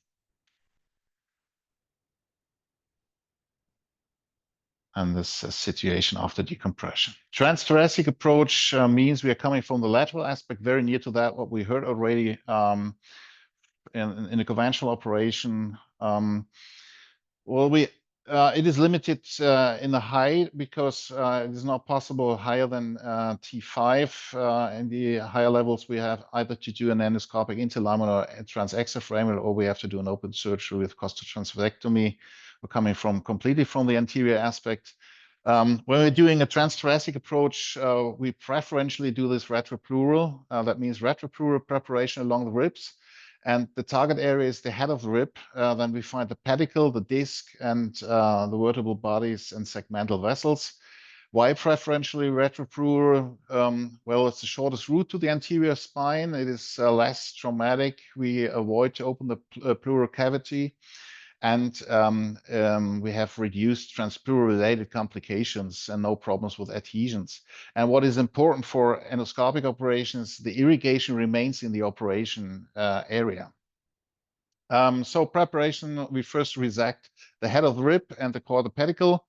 And this situation after decompression. Transthoracic approach means we are coming from the lateral aspect, very near to that, what we heard already in a conventional operation. Well, it is limited in the height because it is not possible higher than T5. In the higher levels, we have either to do an endoscopic interlaminar transextrafemoral, or we have to do an open surgery with costotransfectomy. We're coming completely from the anterior aspect. When we're doing a transthoracic approach, we preferentially do this retropleural. That means retropleural preparation along the ribs. And the target area is the head of the rib. Then we find the pedicle, the disc, and the vertebral bodies and segmental vessels. Why preferentially retropleural? Well, it's the shortest route to the anterior spine. It is less traumatic. We avoid to open the pleural cavity. And we have reduced transpleural-related complications and no problems with adhesions. And what is important for endoscopic operations, the irrigation remains in the operation area. So preparation, we first resect the head of the rib and the cord pedicle.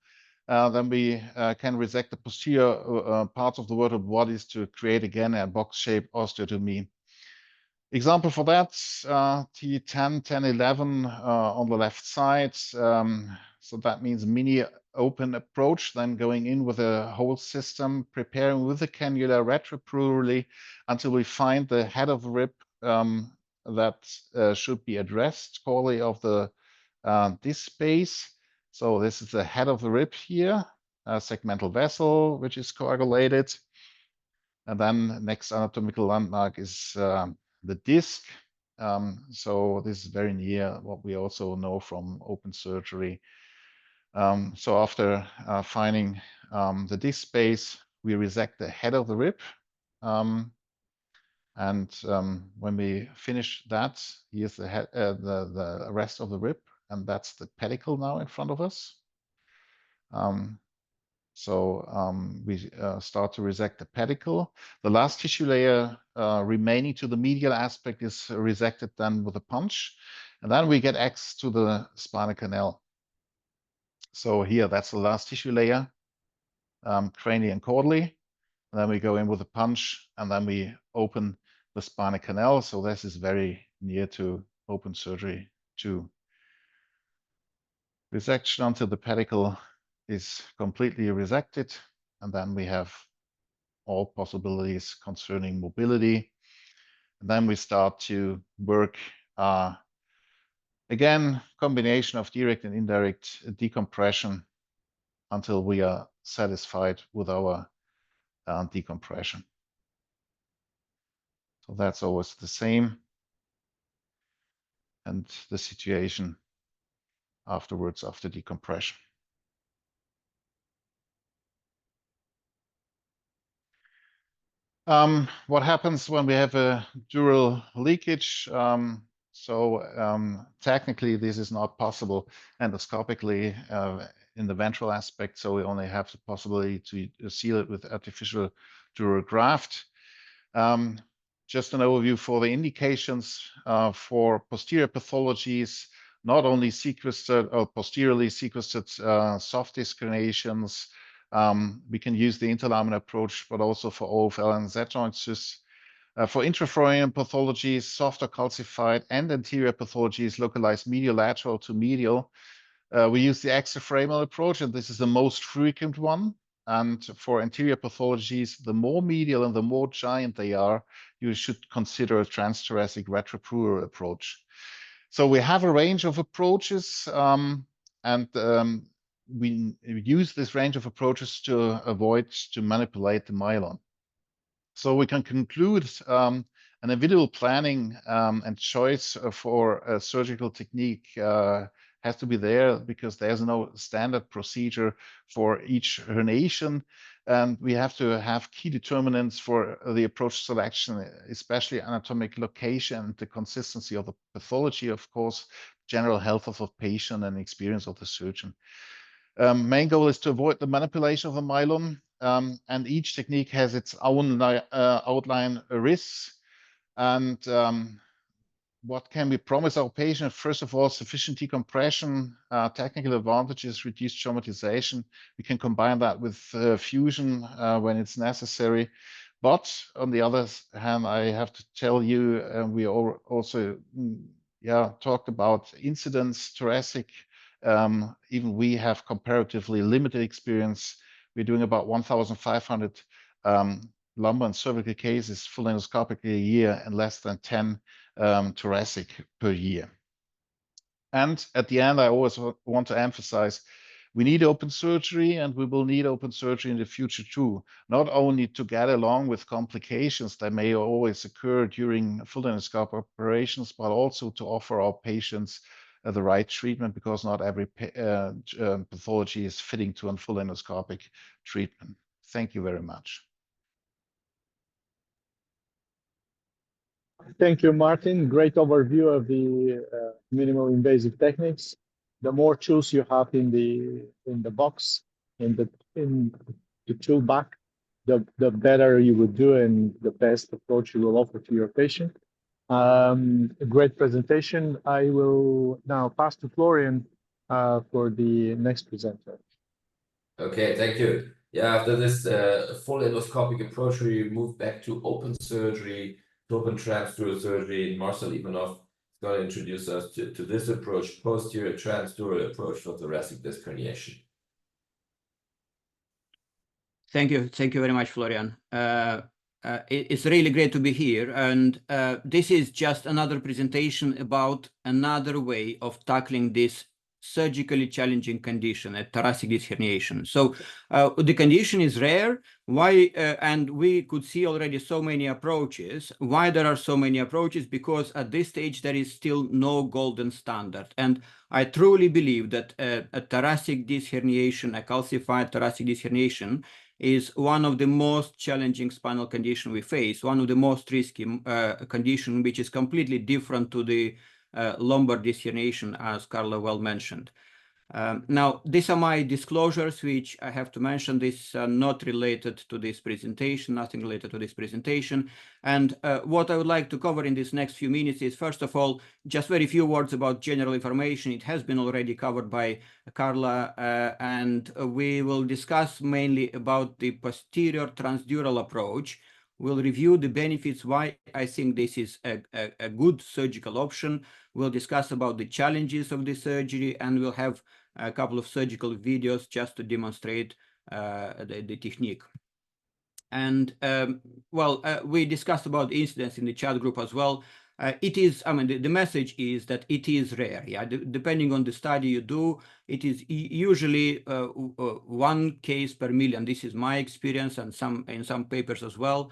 Then we can resect the posterior parts of the vertebral bodies to create again a box-shaped osteotomy. Example for that, T10, 10, 11 on the left side. So that means mini open approach, then going in with a whole system, preparing with the cannula retroplurally until we find the head of the rib that should be addressed, quality of the this space. So this is the head of the rib here, a segmental vessel which is coagulated. And then next anatomical landmark is the disc. So this is very near what we also know from open surgery. So after finding the disc space, we resect the head of the rib. And when we finish that, here's the head, the rest of the rib, and that's the pedicle now in front of us. We start to resect the pedicle. The last tissue layer remaining to the medial aspect is resected then with a punch. And then we get access to the spinal canal. So here, that's the last tissue layer, cranially and caudally. And then we go in with a punch, and then we open the spinal canal. So this is very near to open surgery too. Resection until the pedicle is completely resected, and then we have all possibilities concerning mobility. And then we start to work again, combination of direct and indirect decompression until we are satisfied with our decompression. So that's always the same. And the situation afterwards, after decompression. What happens when we have a dural leakage? Technically, this is not possible endoscopically in the ventral aspect, so we only have the possibility to seal it with artificial dural graft. Just an overview for the indications for posterior pathologies, not only sequestered or posteriorly sequestered soft disc herniations. We can use the interlaminar approach, but also for OFL and Z-joint cysts. For intraforamen pathologies, softer calcified and anterior pathologies localized medial lateral to medial. We use the extraframal approach, and this is the most frequent one. And for anterior pathologies, the more medial and the more giant they are, you should consider a transthoracic retroplural approach. So we have a range of approaches, we use this range of approaches to avoid to manipulate the myelin. So we can conclude an individual planning and choice for a surgical technique has to be there, because there's no standard procedure for each herniation. And we have to have key determinants for the approach selection, especially anatomic location, the consistency of the pathology, of course, general health of the patient and experience of the surgeon. Main goal is to avoid the manipulation of the myelin, and each technique has its own outline risks. And what can we promise our patient? First of all, sufficient decompression, technical advantages, reduced traumatization. We can combine that with fusion when it's necessary. But on the other hand, I have to tell you, we also talked about incidence, thoracic. Even we have comparatively limited experience. We're doing about 1,500 lumbar and cervical cases full endoscopically a year, and less than 10 thoracic per year. And at the end, I always want to emphasize, we need open surgery, and we will need open surgery in the future too, not only to get along with complications that may always occur during full endoscopic operations, but also to offer our patients the right treatment, because not every pathology is fitting to a full endoscopic treatment. Thank you very much.
Thank you, Martin. Great overview of the minimal invasive techniques. The more tools you have in the box, in the tool bag, the better you would do, and the best approach you will offer to your patient. A great presentation. I will now pass to Florian for the next presenter.
Okay, thank you. Yeah, after this full endoscopic approach, we move back to open surgery, to open transdural surgery. Marcel Ivanov is going to introduce us to this approach, posterior transdural approach for thoracic disc herniation.
Thank you very much, Florian. It's really great to be here, and this is just another presentation about another way of tackling this surgically challenging condition, a thoracic disc herniation. So the condition is rare. Why? And we could see already so many approaches. Why there are so many approaches? Because at this stage there is still no golden standard. And I truly believe that a thoracic disc herniation, a calcified thoracic disc herniation, is one of the most challenging spinal condition we face, one of the most risky condition, which is completely different to the lumbar disc herniation, as Carla well mentioned. Now, these are my disclosures, which I have to mention. These are not related to this presentation, nothing related to this presentation. And what I would like to cover in these next few minutes is, first of all, just very few words about general information. It has been already covered by Carla, and we will discuss mainly about the posterior transdural approach. We'll review the benefits, why I think this is a good surgical option. We'll discuss about the challenges of the surgery, and we'll have a couple of surgical videos just to demonstrate the technique. And we discussed about incidents in the chat group as well. It is, I mean, the message is that it is rare. Yeah, depending on the study you do, it is usually 1 case per million. This is my experience, and in some papers as well.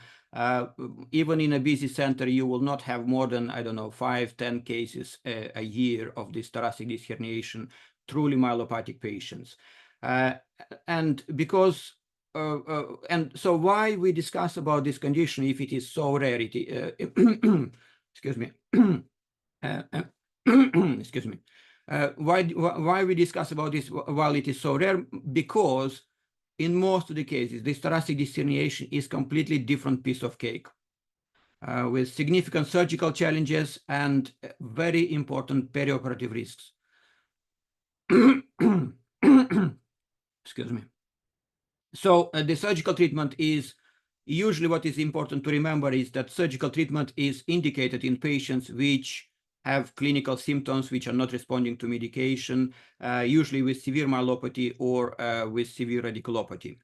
Even in a busy center, you will not have more than, I don't know, 5-10 cases a year of this thoracic disc herniation, truly myelopathic patients. And because and so why we discuss about this condition if it is so rare? Excuse me. Excuse me. Why we discuss about this while it is so rare? Because in most of the cases, this thoracic disc herniation is completely different piece of cake, with significant surgical challenges and very important perioperative risks. Excuse me. So the surgical treatment is usually, what is important to remember is that surgical treatment is indicated in patients which have clinical symptoms which are not responding to medication, usually with severe myelopathy or with severe radiculopathy.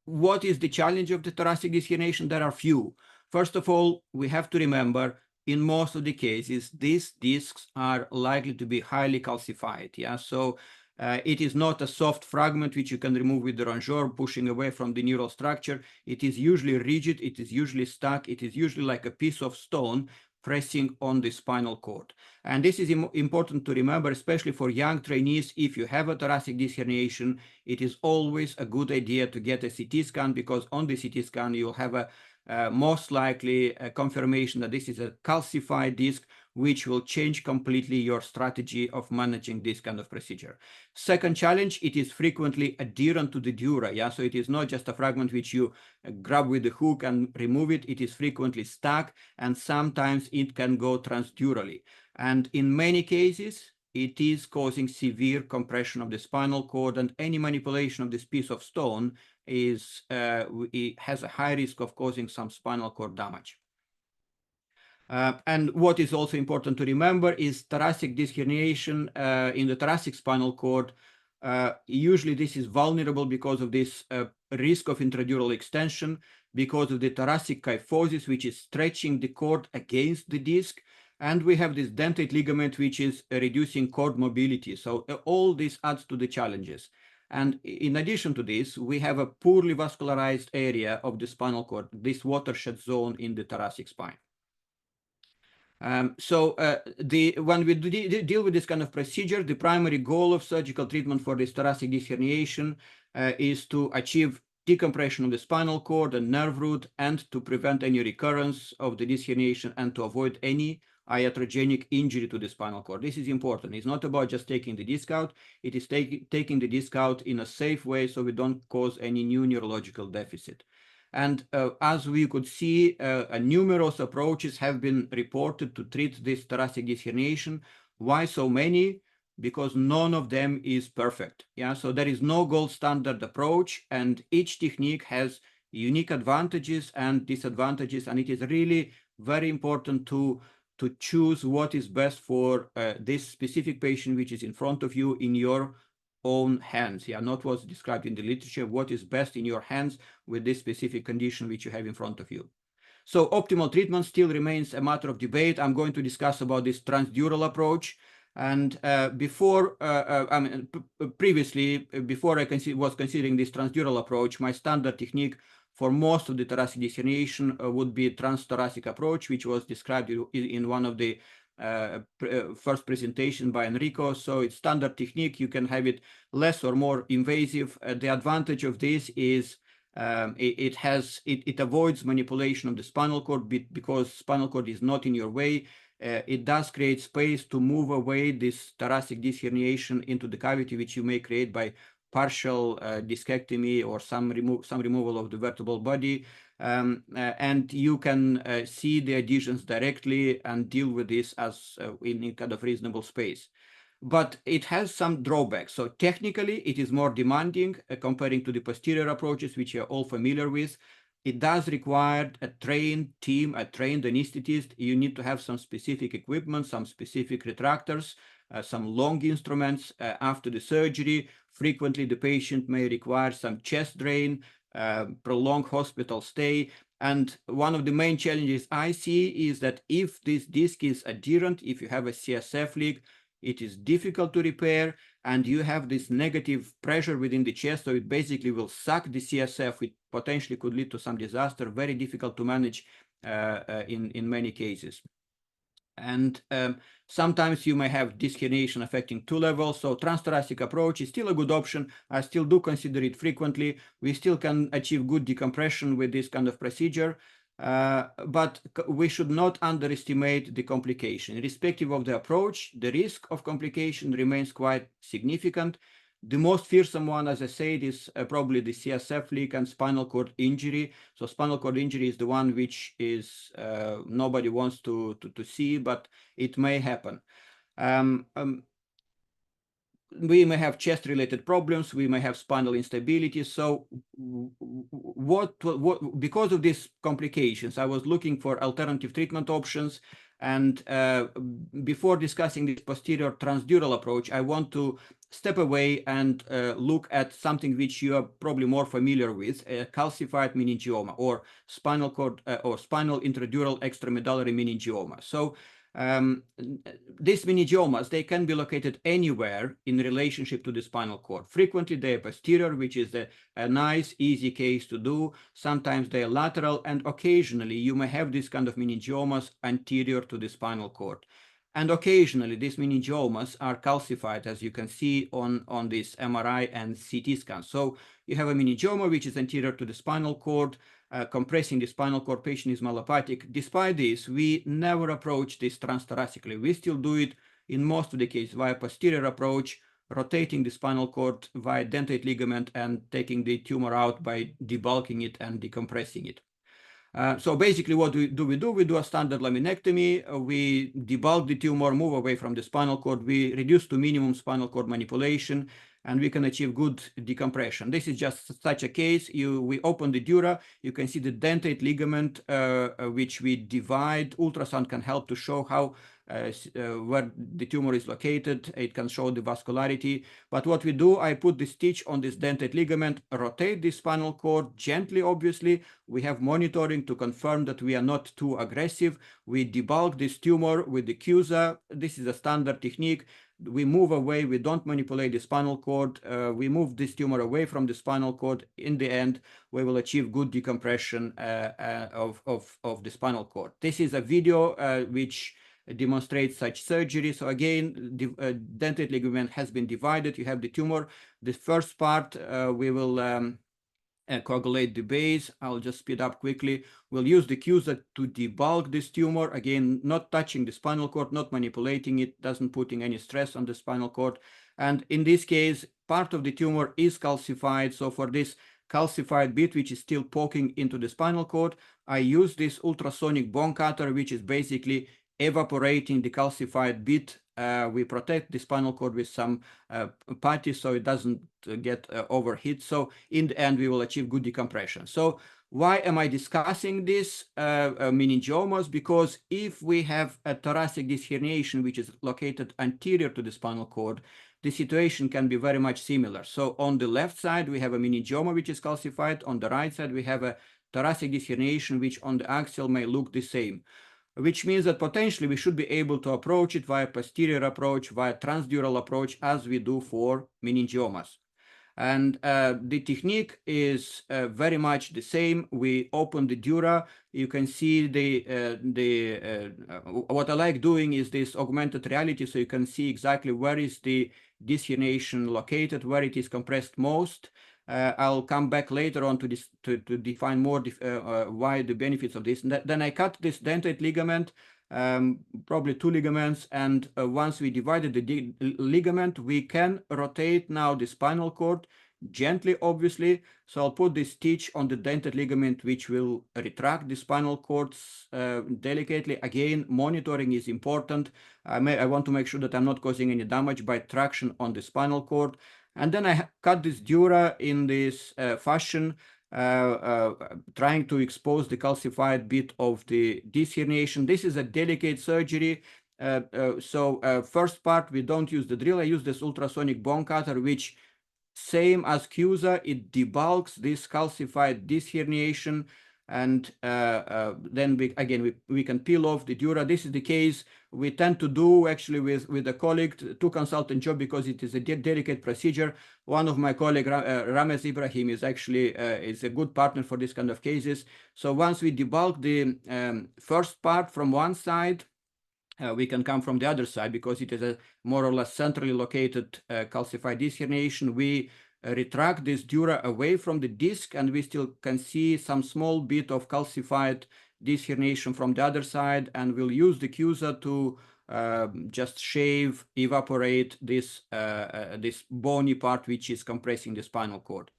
What is the challenge of the thoracic disc herniation? There are few. First of all, we have to remember, in most of the cases, these discs are likely to be highly calcified. Yeah, so it is not a soft fragment which you can remove with the rongeur, pushing away from the neural structure. It is usually rigid, it is usually stuck, it is usually like a piece of stone pressing on the spinal cord. And this is important to remember, especially for young trainees. If you have a thoracic disc herniation, it is always a good idea to get a CT scan, because on the CT scan, you'll have a most likely a confirmation that this is a calcified disc, which will change completely your strategy of managing this kind of procedure. Second challenge, it is frequently adherent to the dura. Yeah, so it is not just a fragment which you grab with the hook and remove it. It is frequently stuck, and sometimes it can go transdurally. And in many cases, it is causing severe compression of the spinal cord, and any manipulation of this piece of stone it has a high risk of causing some spinal cord damage. And what is also important to remember is thoracic disc herniation in the thoracic spinal cord. Usually this is vulnerable because of this risk of intradural extension, because of the thoracic kyphosis, which is stretching the cord against the disc. And we have this dentate ligament, which is reducing cord mobility. So all this adds to the challenges. And in addition to this, we have a poorly vascularized area of the spinal cord, this watershed zone in the thoracic spine. When we deal with this kind of procedure, the primary goal of surgical treatment for this thoracic disc herniation is to achieve decompression of the spinal cord and nerve root, and to prevent any recurrence of the disc herniation, and to avoid any iatrogenic injury to the spinal cord. This is important. It's not about just taking the disc out. It is taking the disc out in a safe way, so we don't cause any new neurological deficit. And as we could see, numerous approaches have been reported to treat this thoracic disc herniation. Why so many? Because none of them is perfect. Yeah, so there is no gold standard approach, and each technique has unique advantages and disadvantages, and it is really very important to choose what is best for this specific patient which is in front of you in your own hands. Yeah, not what's described in the literature, what is best in your hands with this specific condition which you have in front of you. So optimal treatment still remains a matter of debate. I'm going to discuss about this transdural approach. And previously, before I was considering this transdural approach, my standard technique for most of the thoracic disc herniation would be transthoracic approach, which was described in one of the first presentation by Enrico. So it's standard technique. You can have it less or more invasive. The advantage of this is it avoids manipulation of the spinal cord because spinal cord is not in your way. It does create space to move away this thoracic disc herniation into the cavity, which you may create by partial discectomy or some removal of the vertebral body. And you can see the adhesions directly and deal with this as in kind of reasonable space. But it has some drawbacks. So technically, it is more demanding comparing to the posterior approaches, which you're all familiar with. It does require a trained team, a trained anesthetist. You need to have some specific equipment, some specific retractors, some long instruments after the surgery. Frequently, the patient may require some chest drain, prolonged hospital stay. And one of the main challenges I see is that if this disc is adherent, if you have a CSF leak, it is difficult to repair, and you have this negative pressure within the chest, so it basically will suck the CSF, which potentially could lead to some disaster, very difficult to manage in many cases. And sometimes you may have disc herniation affecting two levels, so transthoracic approach is still a good option. I still do consider it frequently. We still can achieve good decompression with this kind of procedure. But we should not underestimate the complication. Irrespective of the approach, the risk of complication remains quite significant. The most fearsome one, as I said, is probably the CSF leak and spinal cord injury. So spinal cord injury is the one which is nobody wants to see, but it may happen. We may have chest-related problems. We may have spinal instability. So because of these complications, I was looking for alternative treatment options. And before discussing this posterior transdural approach, I want to step away and look at something which you are probably more familiar with, a calcified meningioma or spinal cord or spinal intradural extramedullary meningioma. So these meningiomas, they can be located anywhere in relationship to the spinal cord. Frequently, they are posterior, which is a nice, easy case to do. Sometimes they are lateral, and occasionally you may have this kind of meningiomas anterior to the spinal cord. And occasionally, these meningiomas are calcified, as you can see on this MRI and CT scan. So you have a meningioma which is anterior to the spinal cord, compressing the spinal cord, patient is myelopathic. Despite this, we never approach this transthoracically. We still do it in most of the cases via posterior approach, rotating the spinal cord via dentate ligament and taking the tumor out by debulking it and decompressing it. So basically what we do? We do a standard laminectomy. We debulk the tumor, move away from the spinal cord. We reduce to minimum spinal cord manipulation, and we can achieve good decompression. This is just such a case. We open the dura. You can see the dentate ligament, which we divide. Ultrasound can help to show how where the tumor is located. It can show the vascularity. But what we do, I put the stitch on this dentate ligament, rotate the spinal cord gently, obviously. We have monitoring to confirm that we are not too aggressive. We debulk this tumor with the CUSA. This is a standard technique. We move away. We don't manipulate the spinal cord. We move this tumor away from the spinal cord. In the end, we will achieve good decompression of the spinal cord. This is a video which demonstrates such surgery. So again, the dentate ligament has been divided. You have the tumor. The first part, we will coagulate the base. I'll just speed up quickly. We'll use the CUSA to debulk this tumor. Again, not touching the spinal cord, not manipulating it, doesn't putting any stress on the spinal cord. And in this case, part of the tumor is calcified. So for this calcified bit, which is still poking into the spinal cord, I use this ultrasonic bone cutter, which is basically evaporating the calcified bit. We protect the spinal cord with some putty so it doesn't get overheat. So in the end, we will achieve good decompression. So why am I discussing this meningiomas? Because if we have a thoracic disc herniation, which is located anterior to the spinal cord, the situation can be very much similar. So on the left side, we have a meningioma, which is calcified. On the right side, we have a thoracic disherniation, which on the axial may look the same, which means that potentially we should be able to approach it via posterior approach, via transdural approach, as we do for meningiomas. And the technique is very much the same. We open the dura. You can see what I like doing is this augmented reality, so you can see exactly where is the disherniation located, where it is compressed most. I'll come back later on to this to define more why the benefits of this. And then I cut this dentate ligament, probably 2 ligaments, and once we divided the ligament, we can rotate now the spinal cord gently, obviously. So I'll put this stitch on the dentate ligament, which will retract the spinal cords delicately. Again, monitoring is important. I want to make sure that I'm not causing any damage by traction on the spinal cord. And then I cut this dura in this fashion, trying to expose the calcified bit of the disherniation. This is a delicate surgery. First part, we don't use the drill. I use this ultrasonic bone cutter, which same as CUSA, it debulks this calcified disherniation, and then we can peel off the dura. This is the case we tend to do actually with a colleague, 2-consultant job, because it is a delicate procedure. One of my colleagues, Rames Ibrahim, is actually is a good partner for this kind of cases. So once we debulk the first part from one side, we can come from the other side because it is a more or less centrally located calcified disherniation. We retract this dura away from the disc, and we still can see some small bit of calcified disherniation from the other side, and we'll use the CUSA to just shave, evaporate this bony part which is compressing the spinal cord.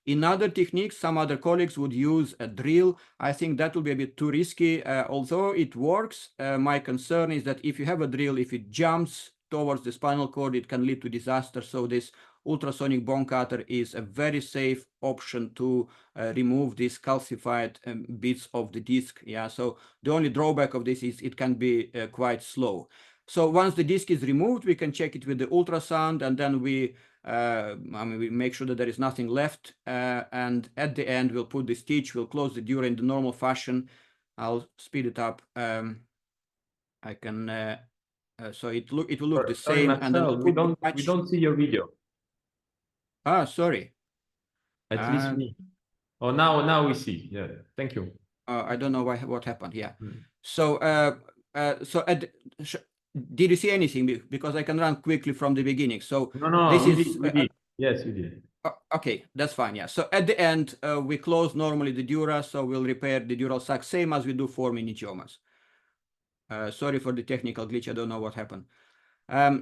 In other techniques, some other colleagues would use a drill. I think that will be a bit too risky. Although it works, my concern is that if you have a drill, if it jumps towards the spinal cord, it can lead to disaster. So this ultrasonic bone cutter is a very safe option to remove these calcified bits of the disc. Yeah. So the only drawback of this is it can be quite slow. So once the disc is removed, we can check it with the ultrasound, and then we make sure that there is nothing left. And at the end, we'll put the stitch, we'll close the dura in the normal fashion. I'll speed it up. I can, so it will look the
Sorry,
same.
Marcel,
And then
we don't see your video.
Ah, sorry.
At least me. Oh, now we see. Yeah, thank you.
I don't know what happened. Yeah. So did you see anything? Because I can run quickly from the beginning. So
no, we did. Yes, we did.
Okay, that's fine. Yeah. So at the end, we close normally the dura. So we'll repair the dural sac, same as we do for meningiomas. Sorry for the technical glitch. I don't know what happened.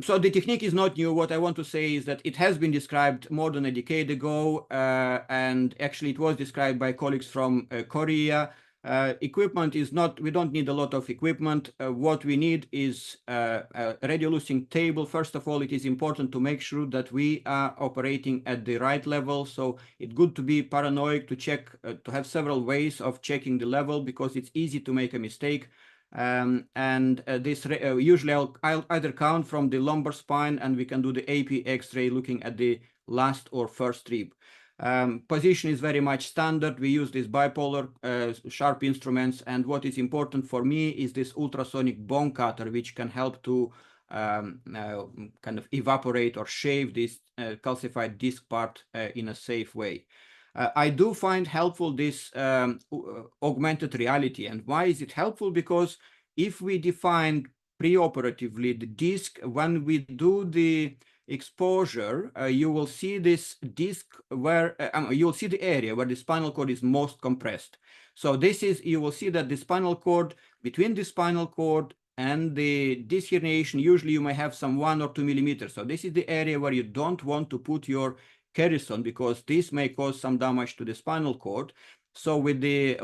So the technique is not new. What I want to say is that it has been described more than a decade ago, and actually it was described by colleagues from Korea. Equipment is not, we don't need a lot of equipment. What we need is a radiolucent table. First of all, it is important to make sure that we are operating at the right level. So it's good to be paranoid, to check, to have several ways of checking the level, because it's easy to make a mistake. Usually I'll either count from the lumbar spine, and we can do the AP X-ray looking at the last or first rib. Position is very much standard. We use these bipolar sharp instruments, and what is important for me is this ultrasonic bone cutter, which can help to kind of evaporate or shave this calcified disc part in a safe way. I do find helpful this augmented reality. And why is it helpful? Because if we define preoperatively the disc, when we do the exposure, you will see this disc where you'll see the area where the spinal cord is most compressed. So this is, you will see that the spinal cord, between the spinal cord and the disherniation, usually you may have some 1 or 2 millimeters. So this is the area where you don't want to put your Kerrison, because this may cause some damage to the spinal cord. So with the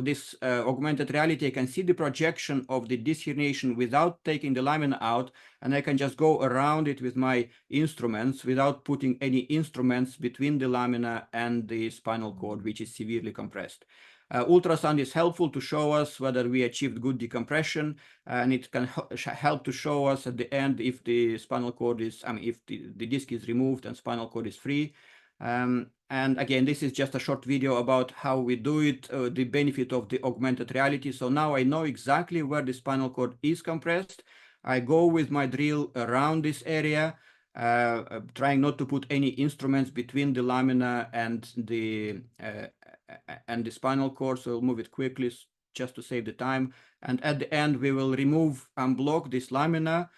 this augmented reality, I can see the projection of the disherniation without taking the lamina out, and I can just go around it with my instruments without putting any instruments between the lamina and the spinal cord, which is severely compressed. Ultrasound is helpful to show us whether we achieved good decompression, and it can help to show us at the end if the spinal cord is, if the disc is removed and spinal cord is free. And again, this is just a short video about how we do it, the benefit of the augmented reality. So now I know exactly where the spinal cord is compressed. I go with my drill around this area, trying not to put any instruments between the lamina and the spinal cord. So I'll move it quickly just to save the time. And at the end, we will remove and block this lamina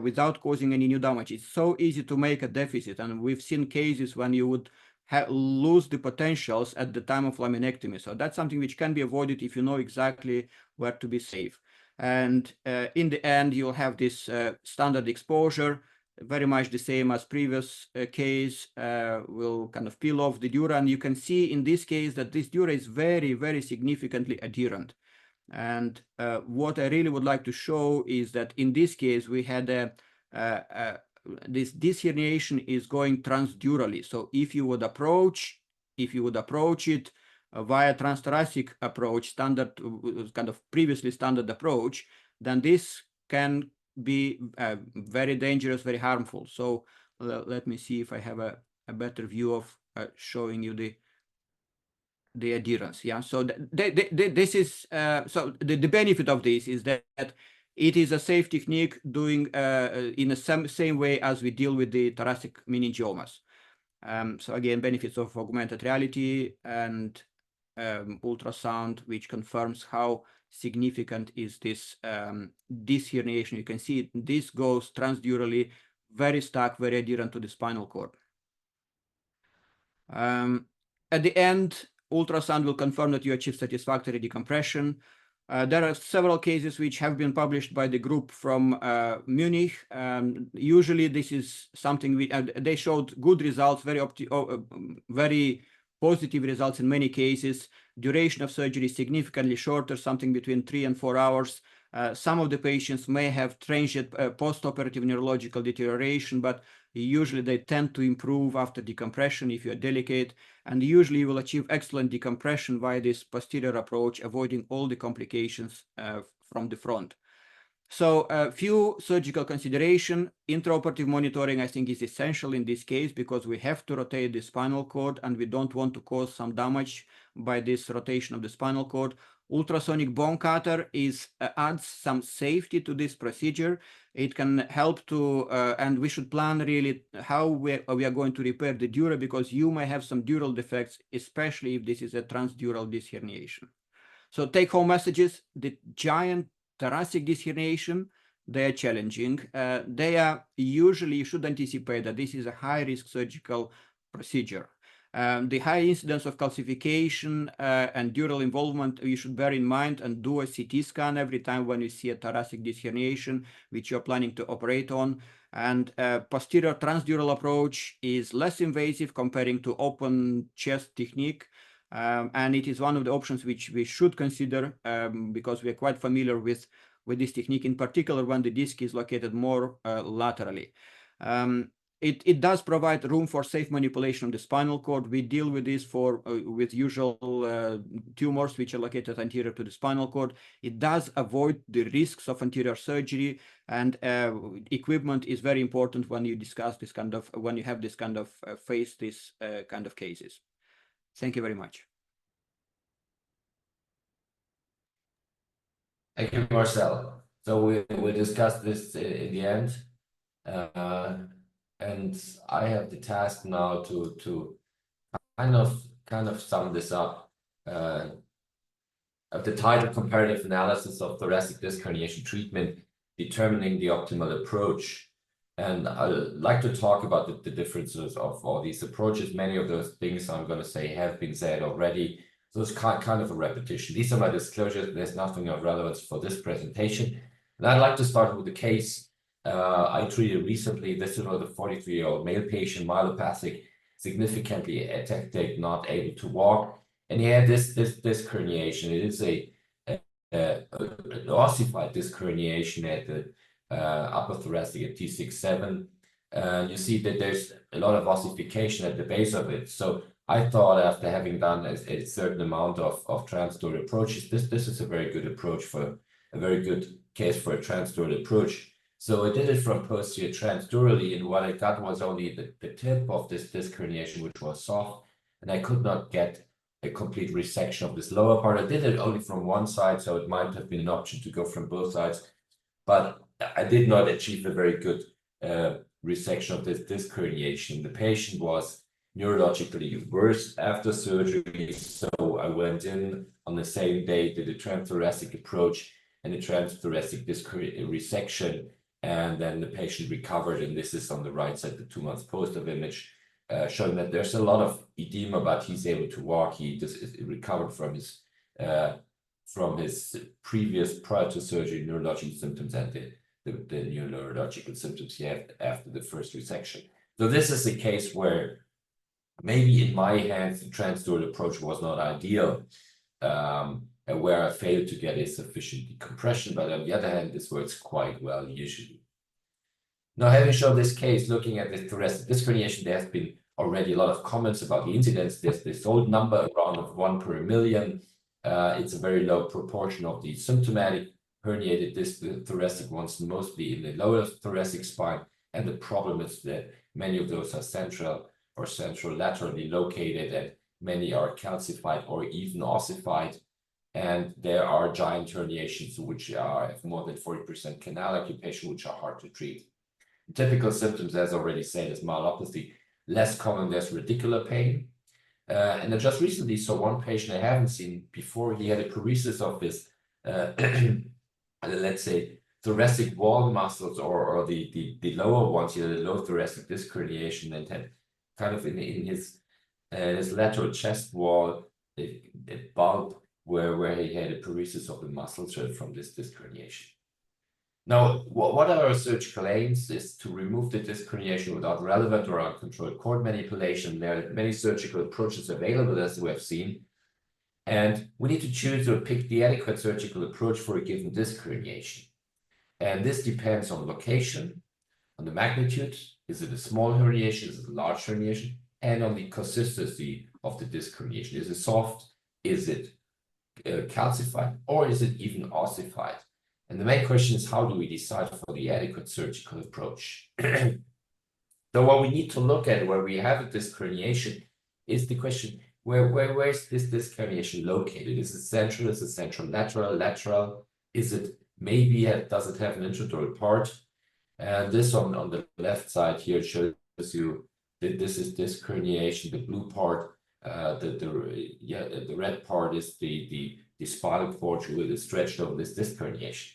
without causing any new damage. It's so easy to make a deficit. And we've seen cases when you would lose the potentials at the time of laminectomy. So that's something which can be avoided if you know exactly where to be safe. And in the end, you'll have this standard exposure, very much the same as previous case. We'll kind of peel off the dura, and you can see in this case that this dura is very, very significantly adherent. And what I really would like to show is that in this case, we had this herniation is going transdurally. So if you would approach it via transthoracic approach, standard kind of previously standard approach, then this can be very dangerous, very harmful. So let me see if I have a better view of showing you the adherence. Yeah, so this is so the benefit of this is that it is a safe technique doing in the same way as we deal with the thoracic meningiomas. So again, benefits of augmented reality and ultrasound, which confirms how significant is this this herniation. You can see this goes transdurally, very stuck, very adherent to the spinal cord. At the end, ultrasound will confirm that you achieve satisfactory decompression. There are several cases which have been published by the group from Munich. Usually this is something they showed good results, very positive results in many cases. Duration of surgery is significantly shorter, something between 3 and 4 hours. Some of the patients may have transient post-operative neurological deterioration, but usually they tend to improve after decompression if you're delicate, and usually you will achieve excellent decompression via this posterior approach, avoiding all the complications from the front. So a few surgical consideration. Intraoperative monitoring, I think, is essential in this case because we have to rotate the spinal cord and we don't want to cause some damage by this rotation of the spinal cord. Ultrasonic bone cutter adds some safety to this procedure. It can help to, and we should plan really how we are going to repair the dura, because you may have some dural defects, especially if this is a transdural disc herniation. So take-home messages: the giant thoracic disc herniation, they are challenging. They are usually, you should anticipate that this is a high-risk surgical procedure. The high incidence of calcification and dural involvement, you should bear in mind and do a CT scan every time when you see a thoracic disc herniation, which you're planning to operate on. And posterior transdural approach is less invasive comparing to open chest technique. And it is one of the options which we should consider because we are quite familiar with this technique, in particular when the disc is located more laterally. It does provide room for safe manipulation of the spinal cord. We deal with this with usual tumors which are located anterior to the spinal cord. It does avoid the risks of anterior surgery, and equipment is very important when you discuss this kind of, when you have this kind of face this kind of cases. Thank you very much.
Thank you, Marcel. So we discussed this in the end. And I have the task now to kind of sum this up. Of the title, Comparative Analysis of Thoracic Disc Herniation Treatment, Determining the Optimal Approach. And I'd like to talk about the differences of all these approaches. Many of those things I'm going to say have been said already. So it's kind of a repetition. These are my disclosures. There's nothing of relevance for this presentation. And I'd like to start with the case I treated recently. This was a 43-year-old male patient, myelopathic, significantly atectic, not able to walk. And he had this herniation. It is an ossified disc herniation at the upper thoracic at T6-7. You see that there's a lot of ossification at the base of it. So I thought after having done a certain amount of transdural approaches, this is a very good approach for a very good case for a transdural approach. So I did it from posterior transdurally, and what I got was only the tip of this disc herniation, which was soft, and I could not get a complete resection of this lower part. I did it only from one side, so it might have been an option to go from both sides, but I did not achieve a very good resection of this disc herniation. The patient was neurologically worse after surgery, so I went in on the same day, did a transthoracic approach and a transthoracic disc resection, and then the patient recovered. And this is on the right side, the 2 months post-op image, showing that there's a lot of edema, but he's able to walk. He just recovered from his previous prior to surgery neurological symptoms and the new neurological symptoms he had after the first resection. So this is a case where maybe in my hands the transdural approach was not ideal, and where I failed to get a sufficient decompression, but on the other hand, this works quite well usually. Now, having shown this case, looking at the thoracic disc herniation, there has been already a lot of comments about the incidence. There's this old number around of 1 per million. It's a very low proportion of the symptomatic herniated disc, the thoracic ones, mostly in the lower thoracic spine. And the problem is that many of those are central or central-laterally located, and many are calcified or even ossified. And there are giant herniations which have more than 40% canal occupation, which are hard to treat. Typical symptoms, as already said, is myelopathy. Less common, there's radicular pain. And I just recently saw one patient I haven't seen before. He had a paresis of his, let's say, thoracic wall muscles or the lower ones, the low thoracic disc herniation, and had kind of in his lateral chest wall a bulb where he had a paresis of the muscles from this disc herniation. Now, what our surgical aims is to remove the disc herniation without relevant or uncontrolled cord manipulation. There are many surgical approaches available, as we have seen, and we need to choose or pick the adequate surgical approach for a given disc herniation. And this depends on location, on the magnitude. Is it a small herniation? Is it a large herniation? And on the consistency of the disc herniation. Is it soft? Is it calcified? Or is it even ossified? And the main question is, how do we decide for the adequate surgical approach? So what we need to look at where we have a disc herniation is the question, where is this disc herniation located? Is it central? Is it central lateral? Lateral? Is it maybe, does it have an intradural part? And this on the left side here shows you that this is disc herniation. The blue part, the red part is the spinal cord with the stretched over this disc herniation.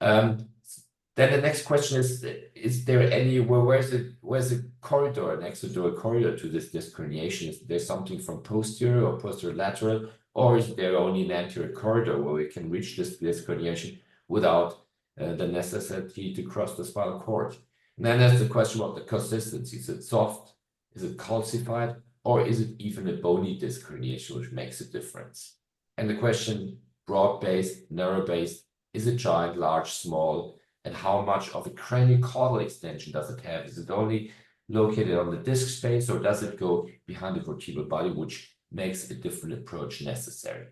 Then the next question is there any, where's the corridor, an extradural corridor to this disc herniation? Is there something from posterior or posterior lateral, or is there only an anterior corridor where we can reach this disc herniation without the necessity to cross the spinal cord? And then there's the question of the consistency. Is it soft? Is it calcified? Or is it even a bony disc herniation, which makes a difference? And the question, broad-based, narrow-based, is it giant, large, small? And how much of a craniocaudal extension does it have? Is it only located on the disc space, or does it go behind the vertebral body, which makes a different approach necessary?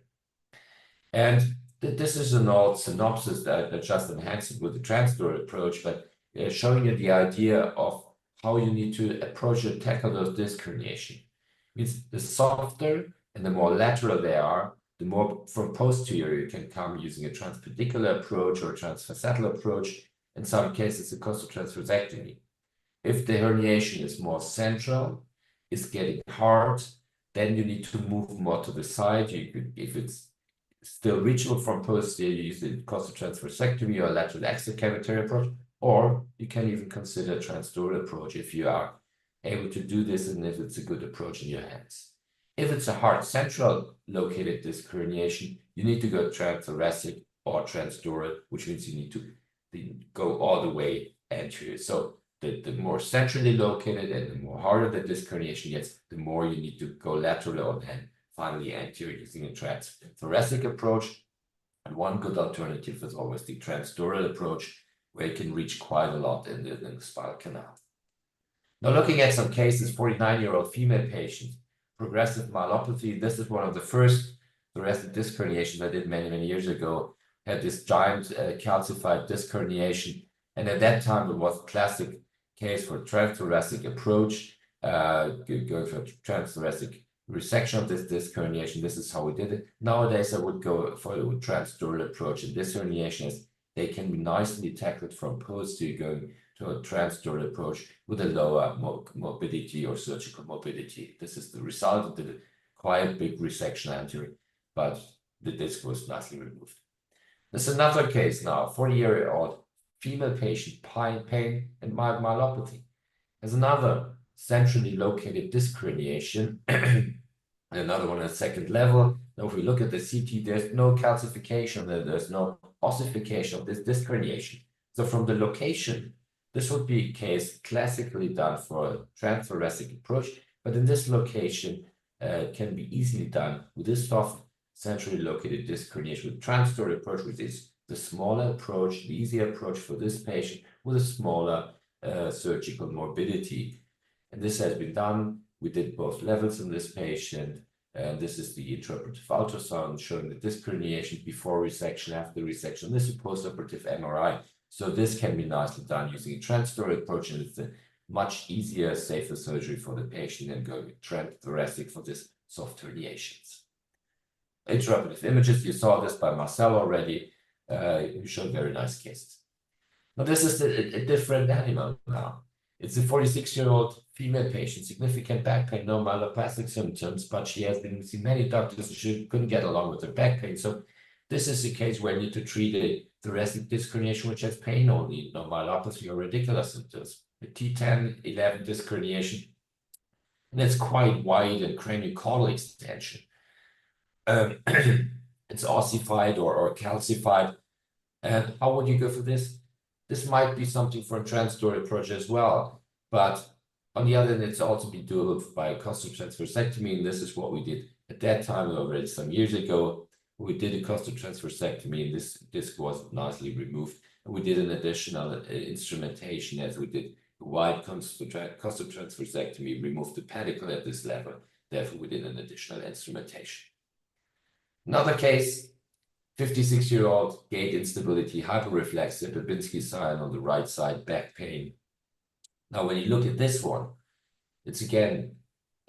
And this is an old synopsis that I just enhanced it with the transdural approach, but showing you the idea of how you need to approach and tackle those disc herniation. Means the softer and the more lateral they are, the more from posterior you can come using a transpedicular approach or a transfacetal approach, in some cases a costotransversectomy. If the herniation is more central, is getting hard, then you need to move more to the side. If it's still reachable from posterior, you use the costotransversectomy or lateral extracavitary approach, or you can even consider a transdural approach if you are able to do this and if it's a good approach in your hands. If it's a hard central located disc herniation, you need to go transthoracic or transdural, which means you need to go all the way anterior. So the more centrally located and the more harder the disc herniation gets, the more you need to go lateral and then finally anterior using a transthoracic approach. And one good alternative is always the transdural approach, where you can reach quite a lot in the spinal canal. Now, looking at some cases, 49-year-old female patient progressive myelopathy. This is one of the first thoracic disc herniations I did many, many years ago. Had this giant calcified disc herniation. And at that time, it was a classic case for transthoracic approach, going for transthoracic resection of this disc herniation. This is how we did it. Nowadays, I would go for a transdural approach. And this herniation is, they can be nicely tackled from posterior, going to a transdural approach with a lower morbidity or surgical morbidity. This is the result of the quite big resection anterior, but the disc was nicely removed. There's another case now, 40-year-old female patient, pain and mild myelopathy. There's another centrally located disc herniation, another one at second level. Now, if we look at the CT, there's no calcification, there's no ossification of this disc herniation. So from the location, this would be a case classically done for a transthoracic approach, but in this location, it can be easily done with this soft centrally located disc herniation with transdural approach, which is the smaller approach, the easier approach for this patient with a smaller surgical morbidity. And this has been done. We did both levels in this patient. And this is the intraoperative ultrasound showing the disc herniation before resection, after resection. This is postoperative MRI. So this can be nicely done using a transdural approach, and it's a much easier, safer surgery for the patient than going transthoracic for this soft herniations. Intraoperative images, you saw this by Marcel already. You showed very nice cases. Now this is a different animal now. It's a 46-year-old female patient, significant back pain, no myelopathic symptoms, but she has been seeing many doctors and she couldn't get along with her back pain. So this is a case where you need to treat a thoracic disc herniation which has pain only, no myelopathy or radicular symptoms. A T10, 11 disc herniation, and it's quite wide and craniocaudal extension. It's ossified or calcified. And how would you go for this? This might be something for a transdural approach as well, but on the other hand, it's also been doable by a costal transversectomy, and this is what we did at that time already some years ago. We did a costal transversectomy, and this disc was nicely removed. And we did an additional instrumentation as we did a wide costal transversectomy, removed the pedicle at this level. Therefore, we did an additional instrumentation. Another case, 56-year-old gait instability, hyperreflexive, Babinski sign on the right side, back pain. Now, when you look at this one, it's again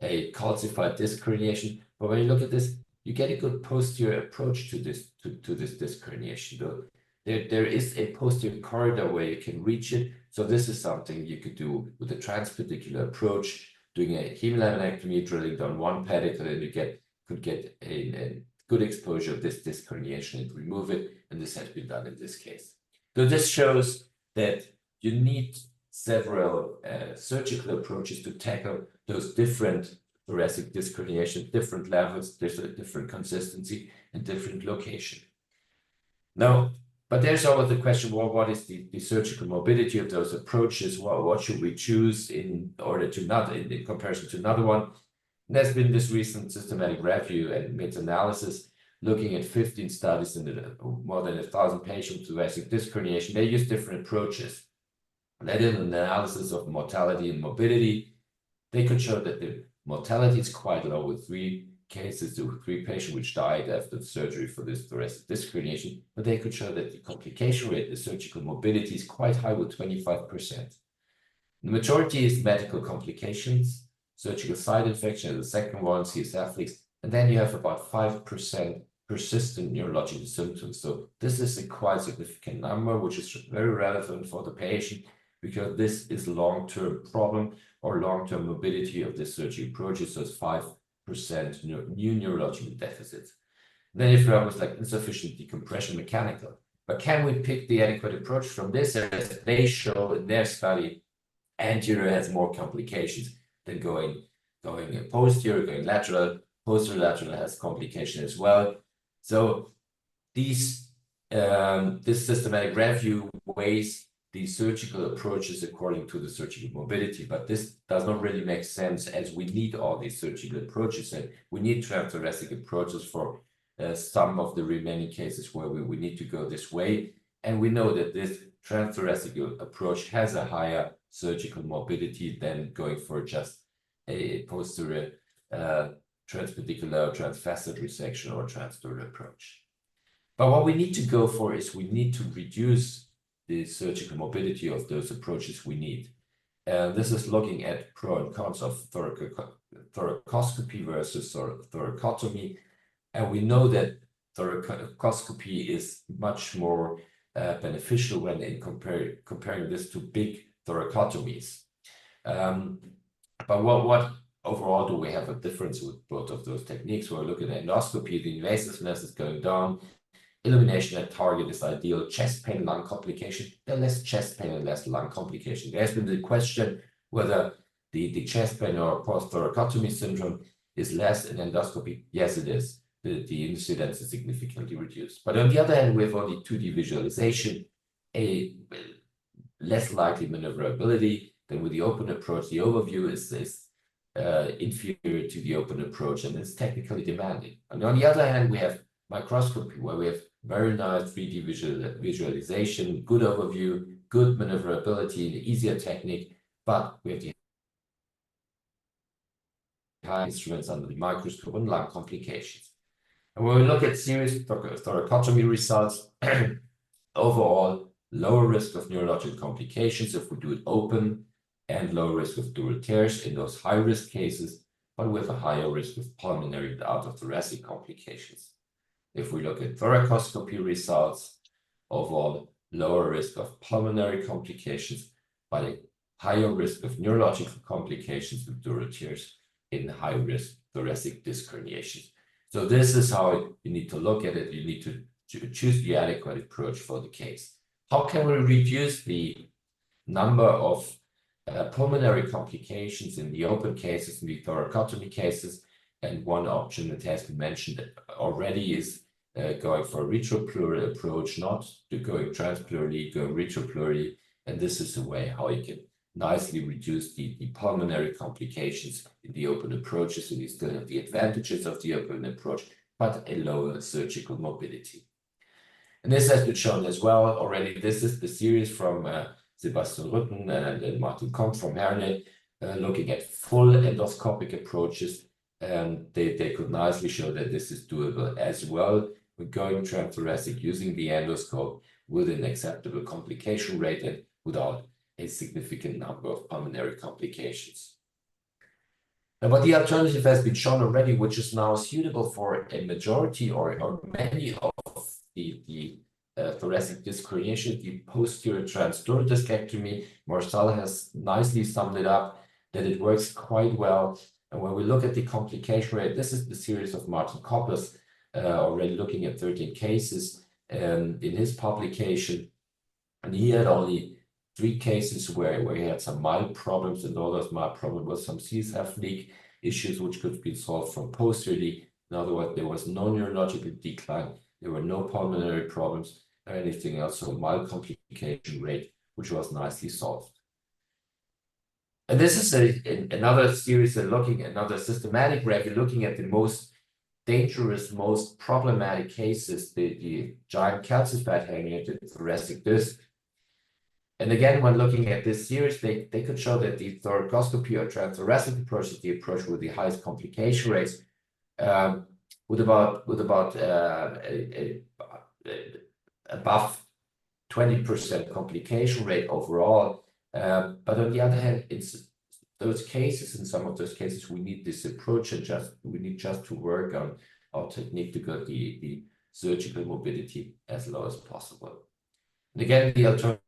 a calcified disc herniation. But when you look at this, you get a good posterior approach to this disc herniation. Though there is a posterior corridor where you can reach it. So this is something you could do with a transpedicular approach, doing a hemolaminectomy, drilling down one pedicle, and you could get a good exposure of this disc herniation and remove it, and this has been done in this case. So this shows that you need several surgical approaches to tackle those different thoracic disc herniation, different levels, different consistency, and different location. Now, but there's always the question, well, what is the surgical morbidity of those approaches? What should we choose in order to not, in comparison to another one? There's been this recent systematic review and meta-analysis looking at 15 studies in more than 1,000 patients with thoracic disc herniation. They use different approaches. They did an analysis of mortality and morbidity. They could show that the mortality is quite low with 3 cases, 3 patients which died after the surgery for this thoracic disc herniation. But they could show that the complication rate, the surgical morbidity, is quite high with 25%. The majority is medical complications, surgical site infection, the second one, CSF leaks, and then you have about 5% persistent neurological symptoms. So this is a quite significant number, which is very relevant for the patient because this is a long-term problem or long-term morbidity of this surgery approaches. So it's 5% new neurological deficits. Then if you have like insufficient decompression mechanical, but can we pick the adequate approach from this? As they show in their study, anterior has more complications than going posterior, going lateral. Posterior lateral has complication as well. So this systematic review weighs the surgical approaches according to the surgical morbidity, but this does not really make sense as we need all these surgical approaches, and we need transthoracic approaches for some of the remaining cases where we need to go this way. And we know that this transthoracic approach has a higher surgical morbidity than going for just a posterior transpedicular, transfacet resection, or transdural approach. But what we need to go for is we need to reduce the surgical mobility of those approaches we need. And this is looking at pro and cons of thoracoscopy versus thoracotomy. And we know that thoracoscopy is much more beneficial when in comparing this to big thoracotomies. But what overall do we have a difference with both of those techniques? We're looking at endoscopy, the invasiveness is going down. Illumination at target is ideal. Chest pain, lung complication. There are less chest pain and less lung complication. There's been the question whether the chest pain or post-thoracotomy syndrome is less in endoscopy. Yes, it is. The incidence is significantly reduced. But on the other hand, we have only 2D visualization, a less likely maneuverability than with the open approach. The overview is inferior to the open approach and it's technically demanding. And on the other hand, we have microscopy, where we have very nice 3D visualization, good overview, good maneuverability, an easier technique, but we have the high instruments under the microscope and lung complications. And when we look at serious thoracotomy results, overall, lower risk of neurological complications if we do it open, and low risk of dural tears in those high-risk cases, but with a higher risk of pulmonary and out-of-thoracic complications. If we look at thoracoscopy results, overall lower risk of pulmonary complications, but a higher risk of neurological complications with dural tears in high-risk thoracic disc herniations. So this is how you need to look at it. You need to choose the adequate approach for the case. How can we reduce the number of pulmonary complications in the open cases, in the thoracotomy cases? And one option that has been mentioned already is going for a retropleural approach, not going transpleurally, going retropleural. And this is a way how you can nicely reduce the pulmonary complications in the open approaches. So you still have the advantages of the open approach, but a lower surgical mobility. And this has been shown as well already. This is the series from Sebastian Rütten and Martin Komp from Herne, looking at full endoscopic approaches. And they could nicely show that this is doable as well. We're going transthoracic using the endoscope with an acceptable complication rate and without a significant number of pulmonary complications. And but the alternative has been shown already, which is now suitable for a majority or many of the thoracic disc herniation, the posterior transdural discectomy. Marcel has nicely summed it up that it works quite well. And when we look at the complication rate, this is the series of Martin Koppers, already looking at 13 cases in his publication. And he had only 3 cases where he had some mild problems, and all those mild problems was some CSF leak issues, which could be solved from posteriorly. In other words, there was no neurological decline, there were no pulmonary problems or anything else, so a mild complication rate, which was nicely solved. And this is another series of looking at another systematic review, looking at the most dangerous, most problematic cases, the giant calcified herniated thoracic disc. And again, when looking at this series, they could show that the thoracoscopy or transthoracic approach is the approach with the highest complication rates, with about above 20% complication rate overall. But on the other hand, it's those cases, in some of those cases, we need this approach and we need to work on our technique to get the surgical mobility as low as possible. And again, the alternative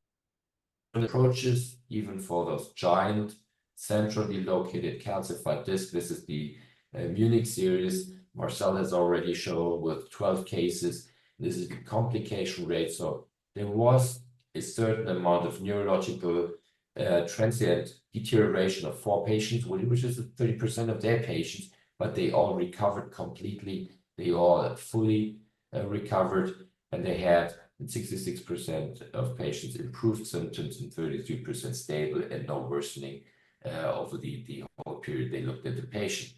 approaches, even for those giant centrally located calcified discs. This is the Munich series. Marcel has already shown with 12 cases. This is the complication rate. So there was a certain amount of neurological transient deterioration of 4 patients, which is 30% of their patients, but they all recovered completely. They all fully recovered, and they had 66% of patients improved symptoms and 33% stable and no worsening over the whole period they looked at the patient.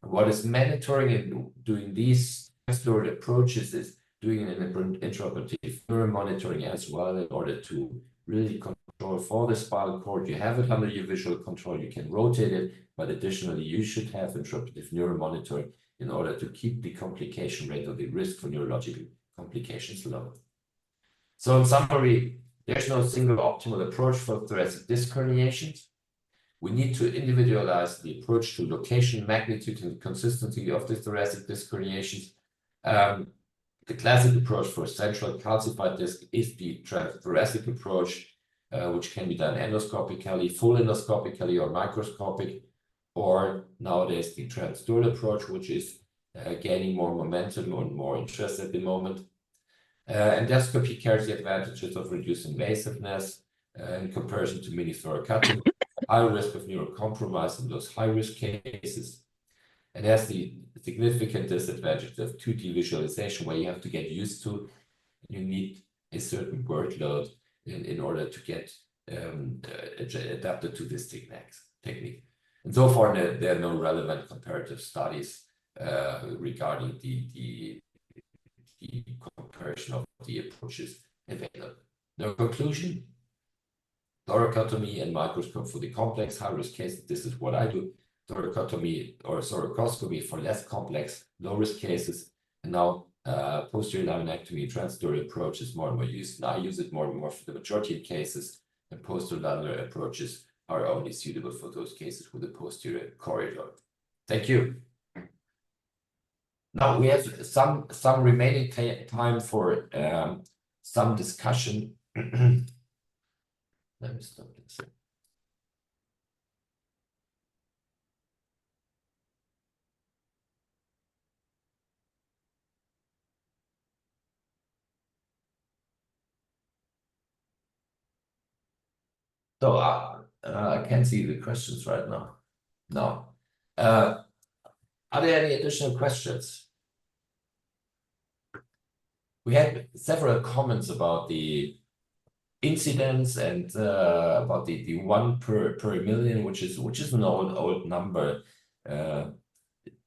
And what is mandatory in doing these transdural approaches is doing an intraoperative neuromonitoring as well in order to really control for the spinal cord. You have it under your visual control. You can rotate it, but additionally, you should have intraoperative neuromonitoring in order to keep the complication rate or the risk for neurological complications low. So in summary, there's no single optimal approach for thoracic disc herniations. We need to individualize the approach to location, magnitude, and consistency of the thoracic disc herniations. The classic approach for central calcified disc is the transthoracic approach, which can be done endoscopically, full endoscopically, or microscopic, or nowadays the transdural approach, which is gaining more momentum and more interest at the moment. Endoscopy carries the advantages of reducing invasiveness in comparison to mini thoracotomy, high risk of neurocompromise in those high-risk cases, and has the significant disadvantage of 2D visualization, where you have to get used to. You need a certain workload in order to get adapted to this technique. And so far, there are no relevant comparative studies regarding the comparison of the approaches available. No conclusion. Thoracotomy and microscope for the complex high-risk cases. This is what I do. Thoracotomy or thoracoscopy for less complex, low-risk cases. And now posterior laminectomy transdural approach is more and more used. And I use it more and more for the majority of cases. And posterior laminar approaches are only suitable for those cases with a posterior corridor. Thank you. Now we have some remaining time for some discussion. Let me stop this. So I can't see the questions right now. No. Are there any additional questions? We had several comments about the incidence and about the 1 per million, which is an old number.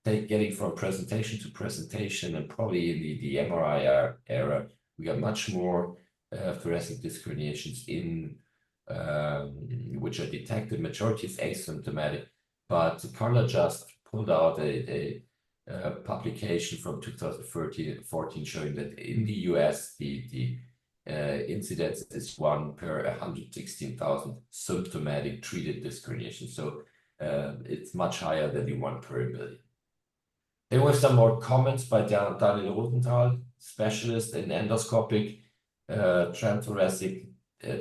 Getting from presentation to presentation, and probably in the MRI era, we got much more thoracic disc herniations in which are detected. Majority is asymptomatic, but Carla just pulled out a publication from 2014 showing that in the US the incidence is 1 per 116,000 symptomatic treated disc herniations. So it's much higher than the 1 per million. There were some more comments by Daniel Rosenthal, specialist in endoscopic transthoracic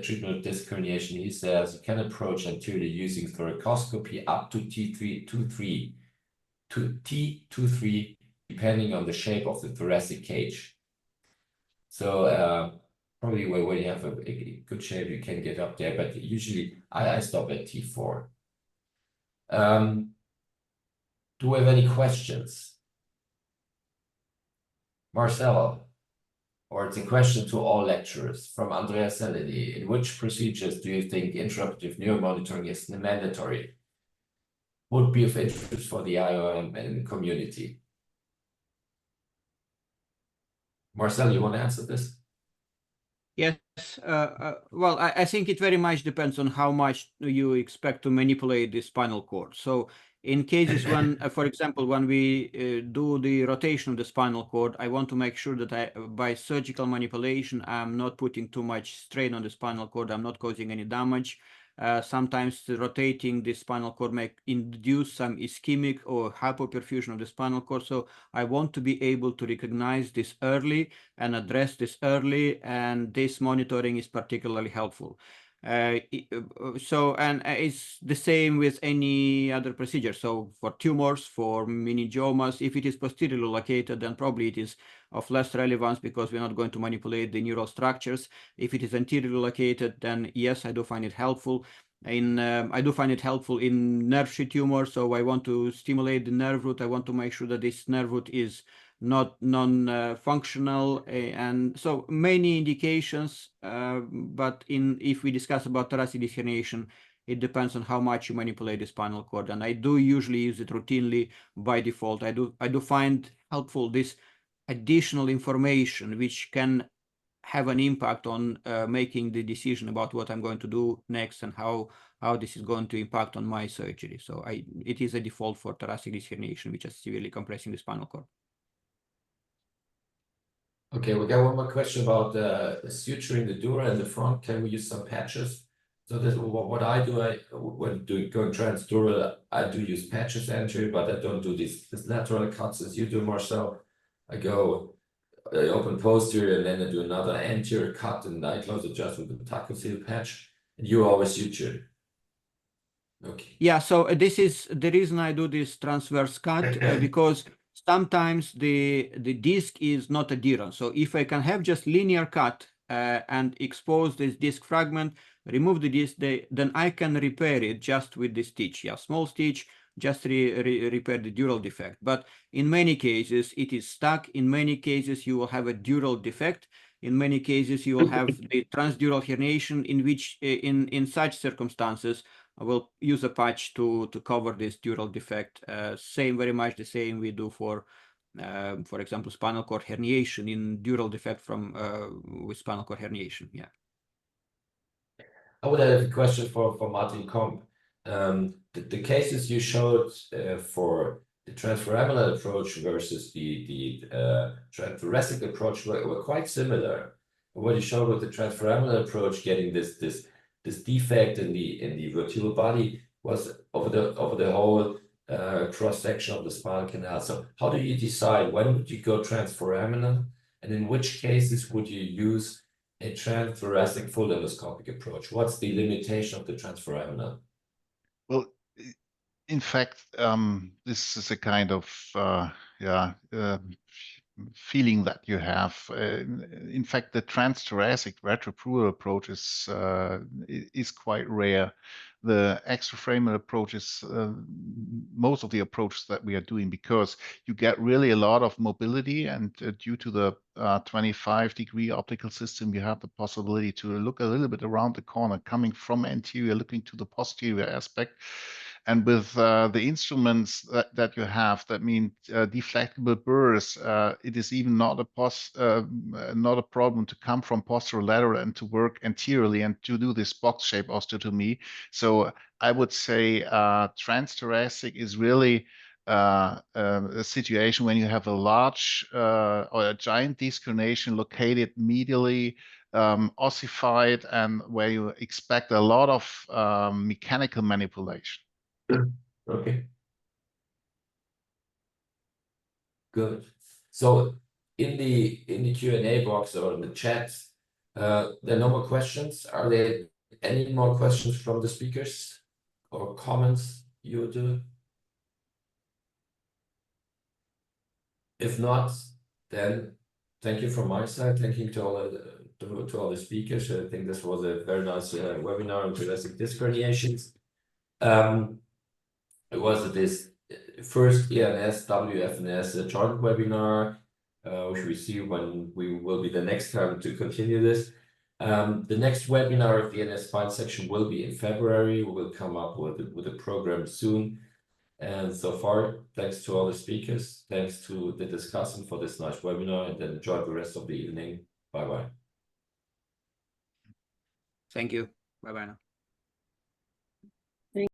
treatment of disc herniation. He says you can approach anteriorly using thoracoscopy up to T23, depending on the shape of the thoracic cage. So probably when you have a good shape, you can get up there, but usually I stop at T4. Do we have any questions? Marcelo, or it's a question to all lecturers from Andrea Cellini. In which procedures do you think intraoperative neuromonitoring is mandatory? Would be of interest for the IOM and community. Marcel, you want to answer this?
Yes, well, I think it very much depends on how much you expect to manipulate the spinal cord. So in cases when, for example, when we do the rotation of the spinal cord, I want to make sure that by surgical manipulation, I'm not putting too much strain on the spinal cord, I'm not causing any damage. Sometimes rotating the spinal cord may induce some ischemic or hypoperfusion of the spinal cord. So I want to be able to recognize this early and address this early, and this monitoring is particularly helpful. And it's the same with any other procedure. So for tumors, for meningiomas, if it is posteriorly located, then probably it is of less relevance because we're not going to manipulate the neural structures. If it is anteriorly located, then yes, I do find it helpful. I do find it helpful in nerve sheath tumors. So I want to stimulate the nerve root. I want to make sure that this nerve root is not non-functional, and so many indications, but if we discuss about thoracic disc herniation, it depends on how much you manipulate the spinal cord, and I do usually use it routinely by default. I do find helpful this additional information which can have an impact on making the decision about what I'm going to do next and how this is going to impact on my surgery. So it is a default for thoracic disc herniation, which is severely compressing the spinal cord.
Okay, we got one more question about suturing the dura in the front. Can we use some patches? So that's what I do. When going transdural, I do use patches entry, but I don't do this lateral cuts as you do, Marcel. I open posterior and then I do another anterior cut and I close it just with the taco seal patch. And you always suture. Okay.
Yeah, so this is the reason I do this transverse cut because sometimes the disc is not adherent. So if I can have just linear cut and expose this disc fragment, remove the disc, then I can repair it just with the stitch. Yeah, small stitch, just repair the dural defect. But in many cases, it is stuck. In many cases, you will have a dural defect. In many cases, you will have the transdural herniation, in which, in such circumstances, I will use a patch to cover this dural defect. Very much the same we do for example, spinal cord herniation in dural defect with spinal cord herniation. Yeah.
I would have a question for Martin Komp. The cases you showed for the transforaminal approach versus the thoracic approach were quite similar. What you showed with the transforaminal approach, getting this defect in the vertebral body, was over the whole cross section of the spinal canal. So how do you decide when would you go transforaminal, and in which cases would you use a transthoracic full endoscopic approach? What's the limitation of the transforaminal?
Well, in fact, this is a kind of feeling that you have. In fact, the transthoracic retroprural approach is quite rare. The extraframinal approach is most of the approaches that we are doing, because you get really a lot of mobility, and due to the 25-degree optical system, you have the possibility to look a little bit around the corner, coming from anterior, looking to the posterior aspect. And with the instruments that you have, that means deflectable burrs, it is even not a problem to come from posterolateral and to work anteriorly and to do this box shape osteotomy. So I would say transthoracic is really a situation when you have a large or a giant disc herniation located medially, ossified, and where you expect a lot of mechanical manipulation.
Okay. Good. So in the Q&A box or in the chat, there are no more questions. Are there any more questions from the speakers or comments you do? If not, then thank you from my side. Thank you to all the speakers. I think this was a very nice webinar on thoracic disc herniations. It was this first EANS WFNS joint webinar, which we see when we will be the next time to continue this. The next webinar of the EANS spine section will be in February. We will come up with a program soon. And so far, thanks to all the speakers, thanks to the discussant for this nice webinar, and then enjoy the rest of the evening. Bye-bye.
Thank you. Bye-bye now.